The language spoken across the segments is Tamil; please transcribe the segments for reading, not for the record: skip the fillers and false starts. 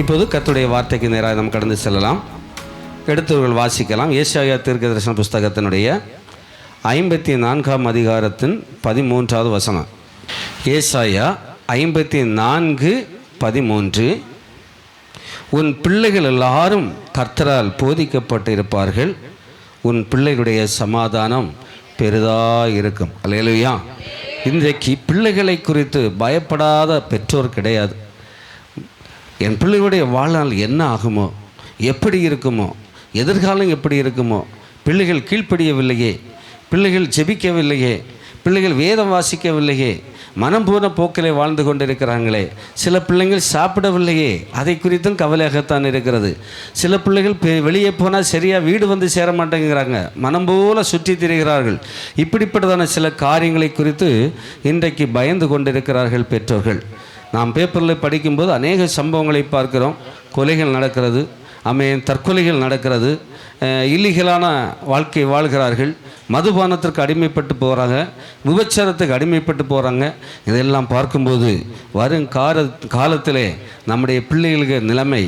இப்போது கர்த்தருடைய வார்த்தைக்கு நேராக நாம் கடந்து செல்லலாம். எடுத்தவர்கள் வாசிக்கலாம். ஏசாயா தீர்க்கதரிசன புஸ்தகத்தினுடைய 54ஆம் அதிகாரத்தின் 13வது வசனம். ஏசாயா 54:13. உன் பிள்ளைகள் எல்லாரும் கர்த்தரால் போதிக்கப்பட்டு இருப்பார்கள், உன் பிள்ளைகளுடைய சமாதானம் பெரிதாக இருக்கும். அல்லேலூயா. இன்றைக்கு பிள்ளைகளை குறித்து பயப்படாத பெற்றோர் கிடையாது. என் பிள்ளைகளுடைய வாழ்நாள் என்ன ஆகுமோ, எப்படி இருக்குமோ, எதிர்காலம் எப்படி இருக்குமோ, பிள்ளைகள் கீழ்ப்படியவில்லையே, பிள்ளைகள் ஜெபிக்கவில்லையே, பிள்ளைகள் வேதம் வாசிக்கவில்லையே, மனம் போன போக்கிலே வாழ்ந்து கொண்டிருக்கிறாங்களே, சில பிள்ளைகள் சாப்பிடவில்லையே, அதை குறித்தும் கவலையாகத்தான் இருக்கிறது. சில பிள்ளைகள் வெளியே போனால் சரியாக வீடு வந்து சேர மாட்டேங்கிறாங்க, மனம் போல சுற்றி திரிகிறார்கள். இப்படிப்பட்டதான சில காரியங்களை குறித்து இன்றைக்கு பயந்து கொண்டிருக்கிறார்கள் பெற்றோர்கள். நாம் பேப்பரில் படிக்கும்போது அநேக சம்பவங்களை பார்க்கிறோம். கொலைகள் நடக்கிறது, தற்கொலைகள் நடக்கிறது, இல்லீகலான வாழ்க்கை வாழ்கிறார்கள், மதுபானத்திற்கு அடிமைப்பட்டு போகிறாங்க, விபச்சாரத்துக்கு அடிமைப்பட்டு போகிறாங்க. இதெல்லாம் பார்க்கும்போது வரும் காலத்திலே நம்முடைய பிள்ளைகளுக்கு நிலைமை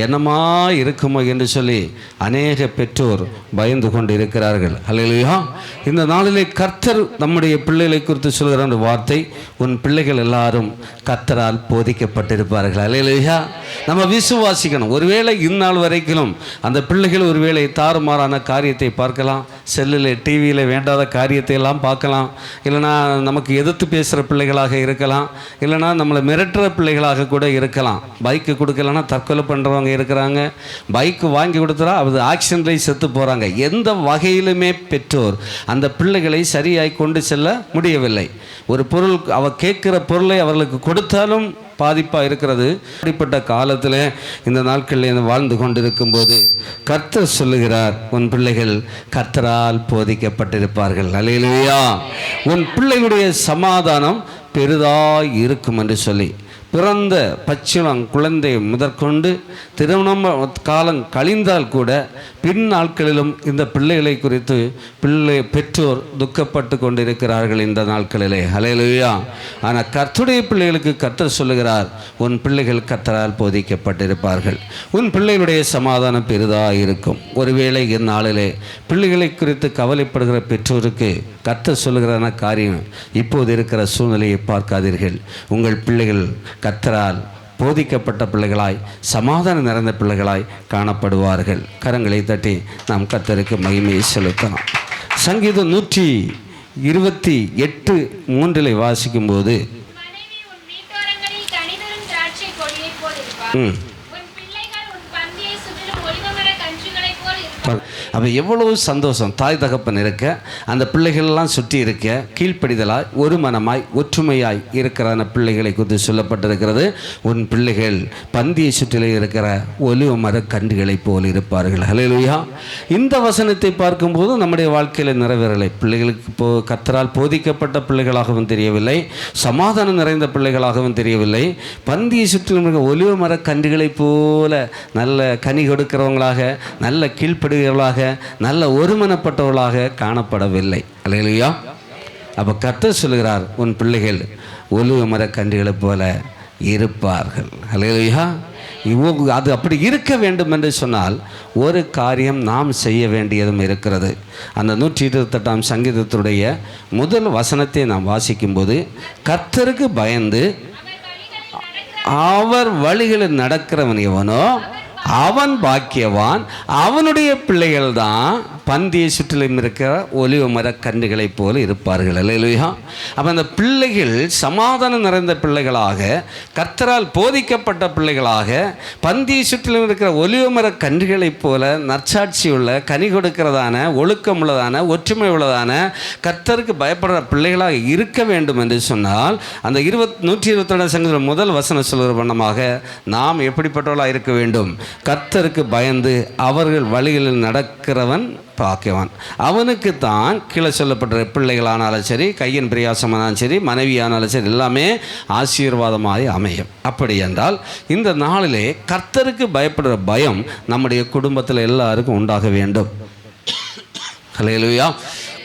என்னமா இருக்குமோ என்று சொல்லி அநேக பெற்றோர் பயந்து கொண்டு இருக்கிறார்கள். அல்லேலூயா. இந்த நாளிலே கர்த்தர் நம்முடைய பிள்ளைகளை குறித்து சொல்கிற அந்த வார்த்தை, உன் பிள்ளைகள் எல்லாரும் கர்த்தரால் போதிக்கப்பட்டிருப்பார்கள். அல்லேலூயா. நம்ம விசுவாசிக்கணும். ஒருவேளை இந்நாள் வரைக்கும் அந்த பிள்ளைகள் ஒருவேளை தாறுமாறான காரியத்தை பார்க்கலாம், செல்லில் டிவியில் வேண்டாத காரியத்தை எல்லாம் பார்க்கலாம், இல்லைனா நமக்கு எதிர்த்து பேசுகிற பிள்ளைகளாக இருக்கலாம், இல்லைனா நம்மளை மிரட்டுற பிள்ளைகளாக கூட இருக்கலாம். பைக்கு கொடுக்கலன்னா தற்கொலை பண்ணுறவங்க இருக்கிறாங்க, பைக்கு வாங்கி கொடுத்துறா அது ஆக்சிடென்ட்லேயே செத்து போகிறாங்க. எந்த வகையிலுமே பெற்றோர் அந்த பிள்ளைகளை சரியாய் கொண்டு செல்ல முடியவில்லை. ஒரு பொருள் கேட்குற பொருளை அவர்களுக்கு கொடுத்தாலும் பாதிப்பாக இருக்கிறது. அப்படிப்பட்ட காலத்தில் இந்த நாட்களில் வாழ்ந்து கொண்டிருக்கும் போது கர்த்தர் சொல்லுகிறார், உன் பிள்ளைகள் கர்த்தரால் போதிக்கப்பட்டிருப்பார்கள். அல்லேலூயா. உன் பிள்ளைகளுடைய சமாதானம் பெரிதாய் இருக்கும் என்று சொல்லி, பிறந்த பச்சிளம் குழந்தை முதற்கொண்டு திருமணம் காலம் கழிந்தால் கூட பின் நாட்களிலும் இந்த பிள்ளைகளை குறித்து பெற்றோர் துக்கப்பட்டு கொண்டிருக்கிறார்கள் இந்த நாட்களிலே. அல்லேலூயா. ஆனால் கர்த்தருடைய பிள்ளைகளுக்கு கர்த்தர் சொல்லுகிறார், உன் பிள்ளைகள் கர்த்தரால் போதிக்கப்பட்டிருப்பார்கள், உன் பிள்ளைகளுடைய சமாதானம் பெரிதாக இருக்கும். ஒருவேளை இந்நாளிலே பிள்ளைகளை குறித்து கவலைப்படுகிற பெற்றோருக்கு கர்த்தர் சொல்லுகிறான காரியம், இப்போது இருக்கிற சூழ்நிலையை பார்க்காதீர்கள், உங்கள் பிள்ளைகள் கர்த்தரால் போதிக்கப்பட்ட பிள்ளைகளாய் சமாதானம் நிறைந்த பிள்ளைகளாய் காணப்படுவார்கள். கரங்களை தட்டி நாம் கர்த்தருக்கு மகிமையை செலுத்தலாம். சங்கீதம் 128:3 வாசிக்கும்போது, அப்போ எவ்வளவு சந்தோஷம். தாய் தகப்பன் இருக்க, அந்த பிள்ளைகள்லாம் சுற்றி இருக்க, கீழ்ப்படிதலாய் ஒரு மனமாய் ஒற்றுமையாய் இருக்கிற பிள்ளைகளை குறித்து சொல்லப்பட்டிருக்கிறது. உன் பிள்ளைகள் பந்தியை சுற்றிலே இருக்கிற ஒலிவ மர கன்றுகளைப் போல் இருப்பார்கள். அல்லேலூயா. இந்த வசனத்தை பார்க்கும்போது நம்முடைய வாழ்க்கையில் நிறைவேறலை. பிள்ளைகளுக்கு கர்த்தரால் போதிக்கப்பட்ட பிள்ளைகளாகவும் தெரியவில்லை, சமாதானம் நிறைந்த பிள்ளைகளாகவும் தெரியவில்லை. பந்தியை சுற்றிலும் இருக்கிற ஒலிவ மர கன்றுகளைப் போல நல்ல கனி கொடுக்கிறவங்களாக, நல்ல கீழ்ப்படுகிறவர்களாக, நல்ல ஒருமனப்பட்டவர்களாக காணப்படவில்லை. அல்லேலூயா. அப்போ கர்த்தர் சொல்கிறார், உன் பிள்ளைகள் ஒலிவ மர கன்றுகளைப் போல இருப்பார்கள். அல்லேலூயா. அது அப்படி இருக்க வேண்டும் என்று சொன்னால் ஒரு காரியம் நாம் செய்ய வேண்டியதும் இருக்கிறது. அந்த 128ஆம் சங்கீதத்துடைய முதல் வசனத்தை நாம் வாசிக்கும்போது, கர்த்தருக்கு பயந்து அவர் வழிகளில் நடக்கிறவன் எவனோ அவன் பாக்கியவான், அவனுடைய பிள்ளைகள் தான் பந்தியை சுற்றிலும் இருக்கிற ஒலிவ மர கன்றுகளைப் போல இருப்பார்கள். அல்லேலூயா. அப்போ அந்த பிள்ளைகள் சமாதானம் நிறைந்த பிள்ளைகளாக, கர்த்தரால் போதிக்கப்பட்ட பிள்ளைகளாக, பந்தியை சுற்றிலும் இருக்கிற ஒலிவ மர கன்றுகளைப் போல நற்சாட்சி உள்ள, கனி கொடுக்கிறதான, ஒழுக்கம் உள்ளதான, ஒற்றுமை உள்ளதான, கர்த்தருக்கு பயப்படுற பிள்ளைகளாக இருக்க வேண்டும் என்று சொன்னால், அந்த 128 சங்கீதம் முதல் வசனம் சொல்கிற வண்ணமாக நாம் எப்படிப்பட்டவர்களாக இருக்க வேண்டும்? கர்த்தருக்கு பயந்து அவர்கள் வழிகளில் நடக்கிறவன் பாக்கியவான். அவனுக்கு தான் கீழே சொல்லப்பட்ட பிள்ளைகளானாலும் சரி, கையின் பிரயாசமானாலும் சரி, மனைவியானாலும் சரி, எல்லாமே ஆசீர்வாதமாய் அமையும். அப்படி என்றால் இந்த நாளிலே கர்த்தருக்கு பயப்படுற பயம் நம்முடைய குடும்பத்தில் எல்லாருக்கும் உண்டாக வேண்டும். அல்லேலூயா.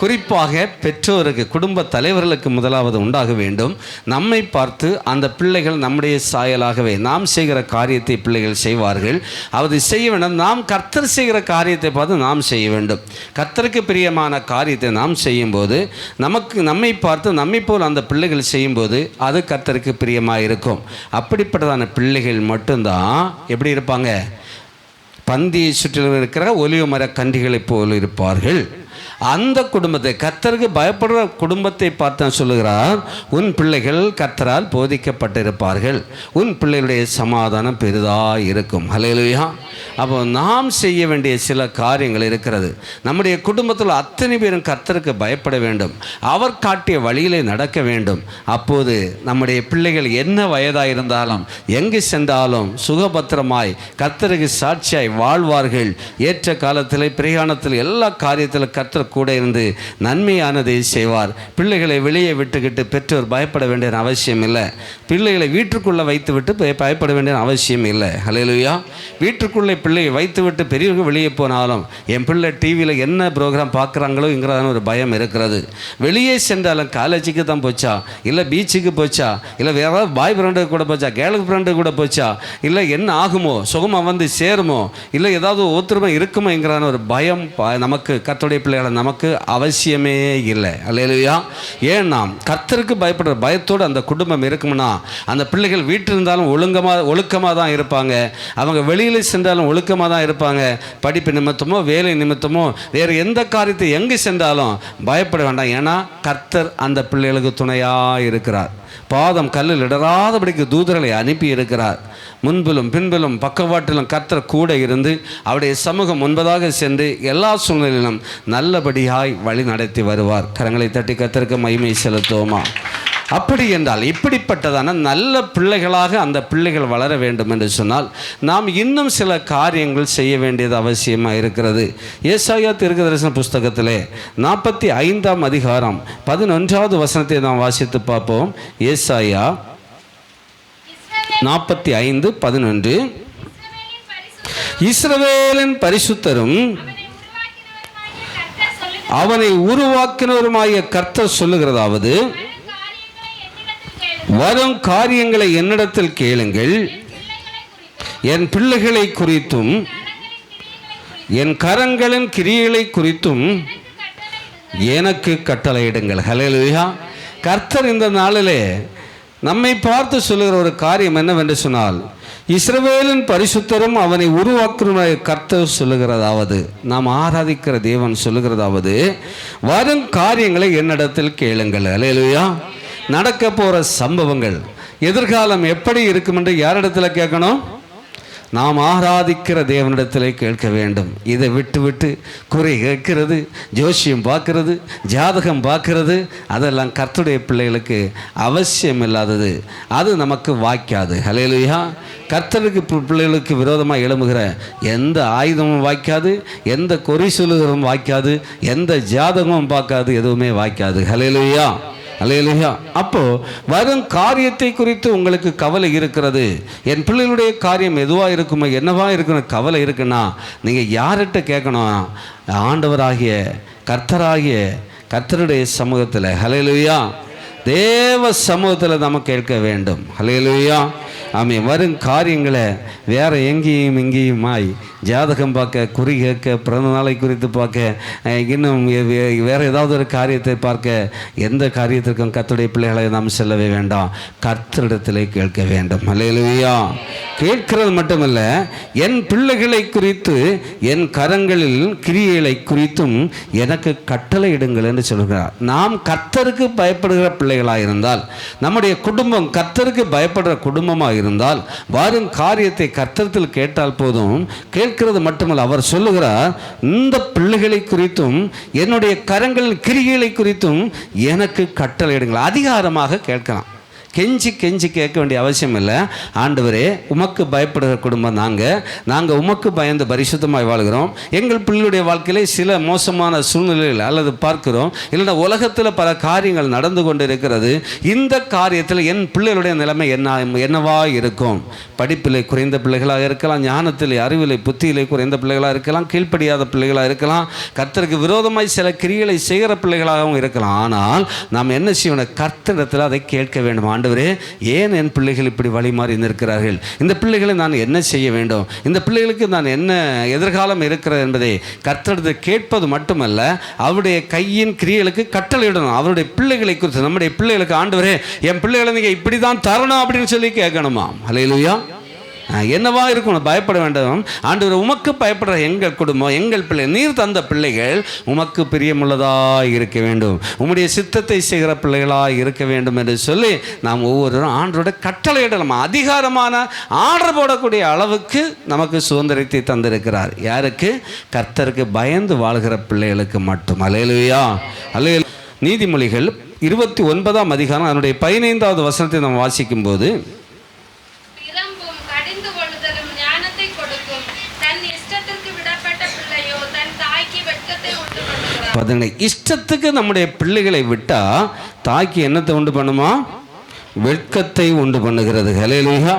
குறிப்பாக பெற்றோருக்கு, குடும்ப தலைவர்களுக்கு முதலாவது உண்டாக வேண்டும். நம்மை பார்த்து அந்த பிள்ளைகள் நம்முடைய சாயலாகவே நாம் செய்கிற காரியத்தை பிள்ளைகள் செய்வார்கள். அது செய்ய வேண்டும். நாம் கர்த்தர் செய்கிற காரியத்தை பார்த்து நாம் செய்ய வேண்டும். கர்த்தருக்கு பிரியமான காரியத்தை நாம் செய்யும்போது நம்மை பார்த்து நம்மை போல் அந்த பிள்ளைகள் செய்யும்போது அது கர்த்தருக்கு பிரியமாக இருக்கும். அப்படிப்பட்டதான பிள்ளைகள் மட்டும்தான் எப்படி இருப்பாங்க? பந்தியை சுற்றிலும் இருக்கிற ஒலிவ மர கன்றிகளைப் போல் இருப்பார்கள். அந்த குடும்பத்தை, கர்த்தருக்கு பயப்படுற குடும்பத்தை பார்த்து சொல்லுகிறார், உன் பிள்ளைகள் கர்த்தரால் போதிக்கப்பட்டிருப்பார்கள், உன் பிள்ளைகளுடைய சமாதானம் பெரிதாக இருக்கும். ஹல்லேலூயா. அப்போ நாம் செய்ய வேண்டிய சில காரியங்கள் இருக்கிறது. நம்முடைய குடும்பத்தில் அத்தனை பேரும் கர்த்தருக்கு பயப்பட வேண்டும். அவர் காட்டிய வழியிலே நடக்க வேண்டும். அப்போது நம்முடைய பிள்ளைகள் என்ன வயதாக இருந்தாலும் எங்கு சென்றாலும் சுகபத்திரமாய் கர்த்தருக்கு சாட்சியாய் வாழ்வார்கள். ஏற்ற காலத்தில் பிரயாணத்தில் எல்லா காரியத்திலும் கர்த்தர் கூட இருந்து நன்மையானதை செய்வார். பிள்ளைகளை வெளியே விட்டுக்கிட்டு பெற்றோர் பயப்பட வேண்டிய அவசியம் இல்லை. பிள்ளைகளை வீட்டுக்குள்ளே வைத்துவிட்டு பயப்பட வேண்டிய அவசியம் இல்லை. ஹல்லேலூயா. வீட்டுக்குள்ளே பிள்ளையை வைத்துவிட்டு பெரியவர்கள் வெளியே போனாலும் என் பிள்ளை டிவியில் என்ன ப்ரோக்ராம் பார்க்குறாங்களோங்கிறதான ஒரு பயம் இருக்கிறது. வெளியே சென்றாலும் காலேஜுக்கு தான் போச்சா, இல்லை பீச்சுக்கு போச்சா, இல்லை வேற ஏதாவது பாய் ஃப்ரெண்டு கூட போச்சா, கேர்ள் ஃப்ரெண்டு கூட போச்சா, இல்லை என்ன ஆகுமோ, சுகமாக வந்து சேருமோ, இல்லை ஏதாவது ஒத்துமை இருக்குமோங்கிறான ஒரு பயம் நமக்கு கர்த்தருடைய பிள்ளைகளை நமக்கு அவசியமே இல்லை. அல்லேலூயா. ஏன்னா கர்த்தருக்கு பயப்படுற பயத்தோடு அந்த குடும்பம் இருக்கும்னா அந்த பிள்ளைகள் வீட்டில் இருந்தாலும் ஒழுக்கமாக தான் இருப்பாங்க. அவங்க வெளியில் சென்றாலும் ஒழுக்கமாக தான் இருப்பாங்க. படிப்பு நிமித்தமோ வேலை நிமித்தமோ வேறு எந்த காரியத்தை எங்கே சென்றாலும் பயப்பட வேண்டாம். ஏன்னா கர்த்தர் அந்த பிள்ளைகளுக்கு துணையாக இருக்கிறார். பாதம் கல்லில் இடராதபடிக்கு தூதர்களை அனுப்பி இருக்கிறார். முன்பிலும் பின்பிலும் பக்கவாட்டிலும் கர்த்தர் கூட இருந்து அவருடைய சமூகம் முன்பதாக சென்று எல்லா சூழ்நிலையிலும் நல்லபடியாய் வழி நடத்தி வருவார். கரங்களை தட்டி கர்த்தருக்கு மகிமை செலுத்துவோமா? அப்படி என்றால் இப்படிப்பட்டதான நல்ல பிள்ளைகளாக அந்த பிள்ளைகள் வளர வேண்டும் என்று சொன்னால் நாம் இன்னும் சில காரியங்கள் செய்ய வேண்டியது அவசியமாக இருக்கிறது. ஏசாயா தீர்க்கதரிசன புஸ்தகத்திலே 45ஆம் அதிகாரம் 11வது வசனத்தை நாம் வாசித்து பார்ப்போம். ஏசாயா 45:11. இஸ்ரவேலின் பரிசுத்தரும் அவனை உருவாக்கினவருமாகிய கர்த்தர் சொல்லுகிறதாவது, வரும் காரியங்களை என்னிடத்தில் கேளுங்கள், என் பிள்ளைகளை குறித்தும் என் கரங்களின் கிரியைகளை குறித்தும் எனக்கு கட்டளையிடுங்கள். ஹல்லேலூயா. கர்த்தர் இந்த நாளிலே நம்மை பார்த்து சொல்லுகிற ஒரு காரியம் என்னவென்று சொன்னால், இஸ்ரவேலின் பரிசுத்தரும் அவனை உருவாக்குற கர்த்தர் சொல்லுகிறதாவது, நாம் ஆராதிக்கிற தேவன் சொல்லுகிறதாவது, வரும் காரியங்களை என்னிடத்தில் கேளுங்கள். ஹல்லேலூயா. நடக்க போகிற சம்பவங்கள், எதிர்காலம் எப்படி இருக்கும் என்று யாரிடத்துல கேட்கணும்? நாம் ஆராதிக்கிற தேவனிடத்திலே கேட்க வேண்டும். இதை விட்டு விட்டு குறை கேட்கிறது, ஜோசியம் பார்க்கறது, ஜாதகம் பார்க்கறது, அதெல்லாம் கர்த்தருடைய பிள்ளைகளுக்கு அவசியம் இல்லாதது. அது நமக்கு வாய்க்காது. ஹல்லேலூயா. கர்த்தருக்கு பிள்ளைகளுக்கு விரோதமாக எழும்புகிற எந்த ஆயுதமும் வாய்க்காது, எந்த குறி சொல்லுகிறதும் வாய்க்காது, எந்த ஜாதகமும் பார்க்காது, எதுவுமே வாய்க்காது. ஹல்லேலூயா. அல்லேலூயா. அப்போ வரும் காரியத்தை குறித்து உங்களுக்கு கவலை இருக்கிறது. என் பிள்ளைகளுடைய காரியம் எதுவாக இருக்குமோ, என்னவா இருக்கணும் கவலை இருக்குன்னா நீங்கள் யார்கிட்ட கேட்கணும்? ஆண்டவராகிய கர்த்தராகிய கர்த்தருடைய சமூகத்தில், ஹல்லேலூயா, தேவ சமூகத்தில் நம்ம கேட்க வேண்டும். ஹல்லேலூயா. ஆமே. வரும் காரியங்களை வேற எங்கேயும் இங்கேயுமாய் ஜாதகம் பார்க்க, குறி கேட்க, பிறந்த நாளை குறித்து பார்க்க, இன்னும் வேறு ஏதாவது ஒரு காரியத்தை பார்க்க, எந்த காரியத்திற்கும் கர்த்தருடைய பிள்ளைகளை நாம் செல்லவே வேண்டாம். கர்த்தரிடத்திலே கேட்க வேண்டும். ஹல்லேலூயா. கேட்கிறது மட்டுமல்ல, என் பிள்ளைகளை குறித்து என் கரங்களில் கிரியைகளை குறித்தும் எனக்கு கட்டளை இடுங்கள் என்று சொல்கிறார். நாம் கர்த்தருக்கு பயப்படுகிற பிள்ளைகளாக இருந்தால், நம்முடைய குடும்பம் கர்த்தருக்கு பயப்படுற குடும்பமாக இருந்தால், வரும் காரியத்தை கர்த்தரிடத்தில் கேட்டால் போதும். கேட்கிறது மட்டுமல்ல, அவர் சொல்லுகிறார், இந்த பிள்ளைகளை குறித்தும் என்னுடைய கரங்களின் கிரியைகளை குறித்தும் எனக்கு கட்டளையிடுங்கள். அதிகாரமாக கேட்கலாம். கெஞ்சி கெஞ்சி கேட்க வேண்டிய அவசியம் இல்லை. ஆண்டவரே, உமக்கு பயப்படுகிற குடும்பம் நாங்கள் உமக்கு பயந்து பரிசுத்தமாய் வாழ்கிறோம். எங்கள் பிள்ளைகளுடைய வாழ்க்கையிலே சில மோசமான சூழ்நிலைகள் அல்லது பார்க்கிறோம், இல்லைன்னா உலகத்தில் பல காரியங்கள் நடந்து கொண்டு இருக்கிறது. இந்த காரியத்தில் என் பிள்ளைகளுடைய நிலைமை என்னவா இருக்கும்? படிப்பிலே குறைந்த பிள்ளைகளாக இருக்கலாம், ஞானத்திலே அறிவிலே புத்தியிலே குறைந்த பிள்ளைகளாக இருக்கலாம், கீழ்ப்படியாத பிள்ளைகளாக இருக்கலாம், கர்த்தருக்கு விரோதமாய் சில கிரியைகளை செய்கிற பிள்ளைகளாகவும் இருக்கலாம். ஆனால் நாம் என்ன செய்யணும்? கர்த்தரிடத்தில் அதை கேட்க வேண்டும். ஆண்டவரே, ஏன் என் பிள்ளைகள் இப்படி வழி மாறி நிற்கிறார்கள்? இந்த பிள்ளைகளை நான் என்ன செய்ய வேண்டும்? இந்த பிள்ளைகளுக்கு நான் என்ன எதிர்காலம் இருக்கிறது என்பதை கர்த்தரிடத்தில் கேட்பது மட்டுமல்ல, அவருடைய கையின் கிரியைகளுக்கு கட்டளையிடணும். அவருடைய பிள்ளைகளை குறித்து, நம்முடைய பிள்ளைகளுக்கு, ஆண்டவரே என் பிள்ளைகளை நீங்கள் இப்படி தான் தரணும் அப்படின்னு சொல்லி கேட்கணுமா? அல்லேலூயா. என்னவா இருக்கணும்? பயப்பட வேண்டும். ஆண்டவர், உமக்கு பயப்படுற எங்கள் குடும்பம், எங்கள் பிள்ளை, நீர் தந்த பிள்ளைகள் உமக்கு பிரியமுள்ளதாக இருக்க வேண்டும், உம்முடைய சித்தத்தை செய்கிற பிள்ளைகளாக இருக்க வேண்டும் என்று சொல்லி நாம் ஒவ்வொருவரும் ஆண்டவரோட கட்டளையிடலாம். அதிகாரமான ஆர்டர் போடக்கூடிய அளவுக்கு நமக்கு சுதந்திரத்தை தந்திருக்கிறார். யாருக்கு? கர்த்தருக்கு பயந்து வாழ்கிற பிள்ளைகளுக்கு மட்டும். அல்லேலூயா, அல்லேலூயா. நீதிமொழிகள் 29ஆம் அதிகாரம் அதனுடைய 15வது வசனத்தை நாம் வாசிக்கும் போது, இஷ்டத்துக்கு நம்முடைய பிள்ளைகளை விட்டா தாய்க்கு என்னத்தை உண்டு பண்ணுமா? வெட்கத்தை உண்டு பண்ணுகிறது. ஹல்லேலூயா.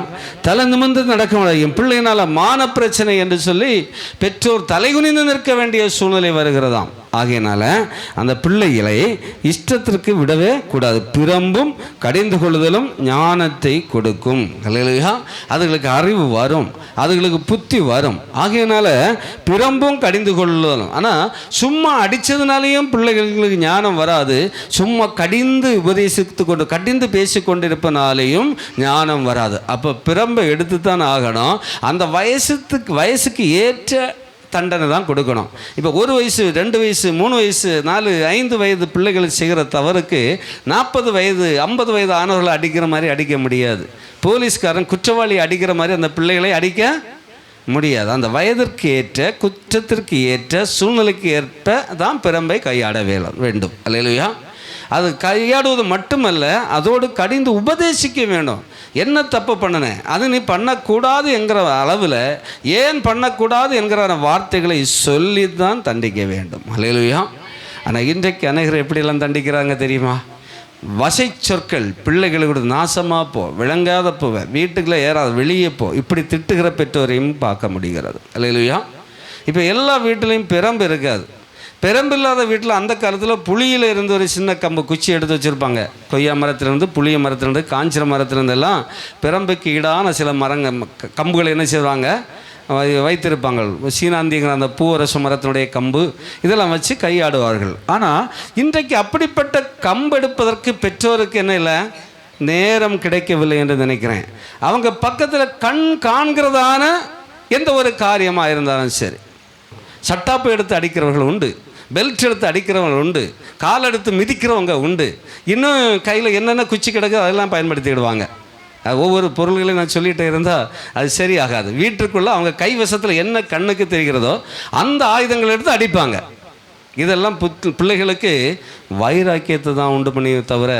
தலை நிமிர்ந்து நடக்க முடியாது. என் பிள்ளையினால மான பிரச்சனை என்று சொல்லி பெற்றோர் தலைகுனிந்து நிற்க வேண்டிய சூழ்நிலை வருகிறதாம். ஆகையினால அந்த பிள்ளைகளை இஷ்டத்திற்கு விடவே கூடாது. பிரம்பும் கடிந்து கொள்ளுதலும் ஞானத்தை கொடுக்கும். ஹல்லேலூயா. அதுகளுக்கு அறிவு வரும், அதுகளுக்கு புத்தி வரும். ஆகையினால பிரம்பும் கடிந்து கொள்ளுதலும். ஆனால் சும்மா அடித்ததுனாலேயும் பிள்ளைகளுக்கு ஞானம் வராது. சும்மா கடிந்து உபதேசித்து கொண்டு கடிந்து பேசிக்கொண்டு இருப்பனாலேயும் ஞானம் வராது. அப்போ பிரம்பை எடுத்து தான் ஆகணும். அந்த வயசுக்கு ஏற்ற தண்டனை தான் கொடுக்கணும். இப்போ 1 வயசு 2 வயசு 3 வயசு 4 5 வயது பிள்ளைகள் செய்கிற தவறுக்கு 40 வயது 50 வயது ஆனவர்களை அடிக்கிற மாதிரி அடிக்க முடியாது. போலீஸ்காரன் குற்றவாளி அடிக்கிற மாதிரி அந்த பிள்ளைகளை அடிக்க முடியாது. அந்த வயதிற்கு ஏற்ற, குற்றத்திற்கு ஏற்ற, சூழ்நிலைக்கு ஏற்ப தான் பிரம்பை கையாட வேண்டும். அல்லேலூயா. அது கையாடுவது மட்டுமல்ல, அதோடு கடிந்து உபதேசிக்க வேண்டும். என்ன தப்பு பண்ணினேன், அது நீ பண்ணக்கூடாது என்கிற அளவில், ஏன் பண்ணக்கூடாது என்கிற வார்த்தைகளை சொல்லி தான் தண்டிக்க வேண்டும். அல்லேலூயா. ஆனால் இன்றைக்கு அநேகர் எப்படியெல்லாம் தண்டிக்கிறாங்க தெரியுமா? வசை சொற்கள், பிள்ளைகளோட நாசமாக போ, விளங்காத போவ, வீட்டுக்குள்ளே ஏறாத, வெளியே போ, இப்படி திட்டுகிற பெற்றோரையும் பார்க்க முடிகிறது. அல்லேலூயா. இப்போ எல்லா வீட்டிலையும் பிரம்பு இருக்காது. பெரம்பில்லாத வீட்டில் அந்த காலத்தில் புளியில் இருந்து ஒரு சின்ன கம்பு குச்சி எடுத்து வச்சுருப்பாங்க. கொய்யா மரத்திலிருந்து, புளிய மரத்திலிருந்து, காஞ்சிர மரத்திலிருந்து எல்லாம் பிரம்புக்கு ஈடான சில கம்புகளை என்ன செய்வாங்க? வைத்திருப்பாங்க. சீனாந்திங்கிற அந்த பூவரசு மரத்தினுடைய கம்பு இதெல்லாம் வச்சு கையாடுவார்கள். ஆனால் இன்றைக்கு அப்படிப்பட்ட கம்பு எடுப்பதற்கு பெற்றோருக்கு என்ன இல்லை, நேரம் கிடைக்கவில்லை என்று நினைக்கிறேன். அவங்க பக்கத்தில் கண் காண்கிறதான எந்த ஒரு காரியமாக இருந்தாலும் சரி, சட்டாப்பு எடுத்து அடிக்கிறவர்கள் உண்டு, பெல்ட் எடுத்து அடிக்கிறவங்க உண்டு, கால் எடுத்து மிதிக்கிறவங்க உண்டு, இன்னும் கையில் என்னென்ன குச்சி கிடக்கு அதெல்லாம் பயன்படுத்திக்கிடுவாங்க. ஒவ்வொரு பொருள்களையும் நான் சொல்லிகிட்டே இருந்தால் அது சரியாகாது. வீட்டுக்குள்ளே அவங்க கைவசத்தில் என்ன கண்ணுக்கு தெரிகிறதோ அந்த ஆயுதங்களை எடுத்து அடிப்பாங்க. இதெல்லாம் பிள்ளைகளுக்கு வைராக்கியத்தை தான் உண்டு பண்ணி தவிர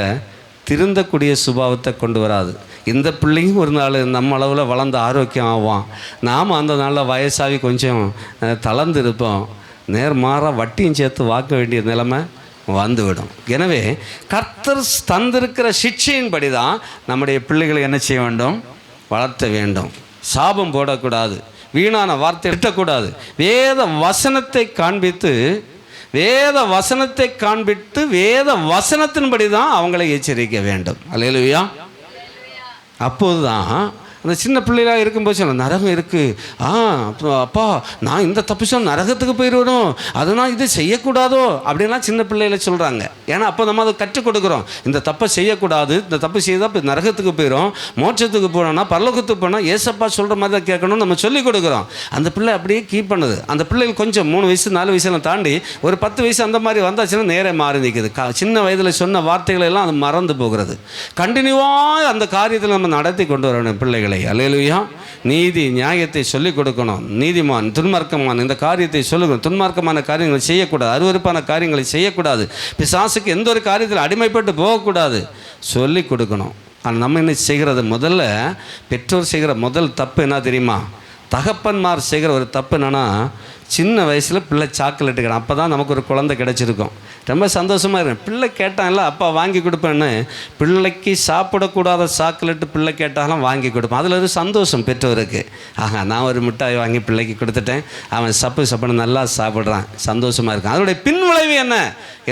திருந்தக்கூடிய சுபாவத்தை கொண்டு வராது. இந்த பிள்ளையும் ஒரு நாள் நம்ம அளவில் வளர்ந்து ஆரோக்கியம் ஆவான். நாம் அந்த நாளில் வயசாகி கொஞ்சம் தளர்ந்து இருப்போம். நேர்மாறாக வட்டியும் சேர்த்து வாக்க வேண்டிய நிலைமை வந்துவிடும். எனவே கர்த்தர் தந்திருக்கிற சிக்ஷையின்படி தான் நம்முடைய பிள்ளைகளை என்ன செய்ய வேண்டும்? வளர்த்த வேண்டும். சாபம் போடக்கூடாது, வீணான வார்த்தை திட்டக்கூடாது. வேத வசனத்தை காண்பித்து வேத வசனத்தின்படி தான் அவங்களை எச்சரிக்க வேண்டும். அல்லேலூயா. அப்போது தான் அந்த சின்ன பிள்ளைகளாக இருக்கும்போது சொல்ல நரகம் இருக்குது, அப்பா நான் இந்த தப்பு சொன்ன நரகத்துக்கு போயிடுவோம், அதனால் இது செய்யக்கூடாதோ அப்படின்லாம் சின்ன பிள்ளைகளை சொல்கிறாங்க. ஏன்னா அப்போ நம்ம அதை கற்றுக் கொடுக்குறோம். இந்த தப்பை செய்யக்கூடாது, இந்த தப்பு செய்தால் இப்போ நரகத்துக்கு போயிடும், மோட்சத்துக்கு போனோம்னா பரலோகத்துக்கு போனால் ஏசப்பா சொல்கிற மாதிரி தான் கேட்கணும்னு நம்ம சொல்லிக் கொடுக்குறோம். அந்த பிள்ளை அப்படியே கீப் பண்ணுது. அந்த பிள்ளைகள் கொஞ்சம் 3 வயசு 4 வயசுலாம் தாண்டி ஒரு 10 வயசு அந்த மாதிரி வந்தாச்சுன்னா நேரே மாறி நிற்குது. சின்ன வயதில் சொன்ன வார்த்தைகளை எல்லாம் அது மறந்து போகிறது. கண்டினியூவாக அந்த காரியத்தில் நம்ம நடத்தி கொண்டு வரணும் பிள்ளைகளை. அல்லேலூயா. நீதி நியாயத்தை சொல்லிக் கொடுக்கணும். நீதிமான் துன்மார்க்கமான இந்த காரியத்தை சொல்லுங்கள். துன்மார்க்கமான காரியங்களை செய்யக்கூடாது, அருவருப்பான காரியங்களை செய்யக்கூடாது, பிசாசுக்கு எந்த ஒரு காரியத்தில் அடிமைப்பட்டு போகக்கூடாது சொல்லிக் கொடுக்கணும். ஆனால் நம்ம என்ன செய்கிறது, முதல்ல பெற்றோர் செய்கிற முதல் தப்பு என்ன தெரியுமா? தகப்பன்மார் செய்கிற ஒரு தப்பு என்னென்னா, சின்ன வயசில் பிள்ளை சாக்லேட்டு கேட்டான். அப்போ தான் நமக்கு ஒரு குழந்தை கிடச்சிருக்கும். ரொம்ப சந்தோஷமாக இருக்கும். பிள்ளை கேட்டான்ல அப்பா வாங்கி கொடுப்பேன்னு பிள்ளைக்கு சாப்பிடக்கூடாத சாக்லேட்டு பிள்ளை கேட்டாலும் வாங்கி கொடுப்பேன். அதில் ஒரு சந்தோஷம் பெற்றோருக்கு. ஆஹா, நான் ஒரு மிட்டாய் வாங்கி பிள்ளைக்கு கொடுத்துட்டேன், அவன் சப்புன்னு நல்லா சாப்பிட்றான், சந்தோஷமாக இருக்கான். அதனுடைய பின்விளைவு என்ன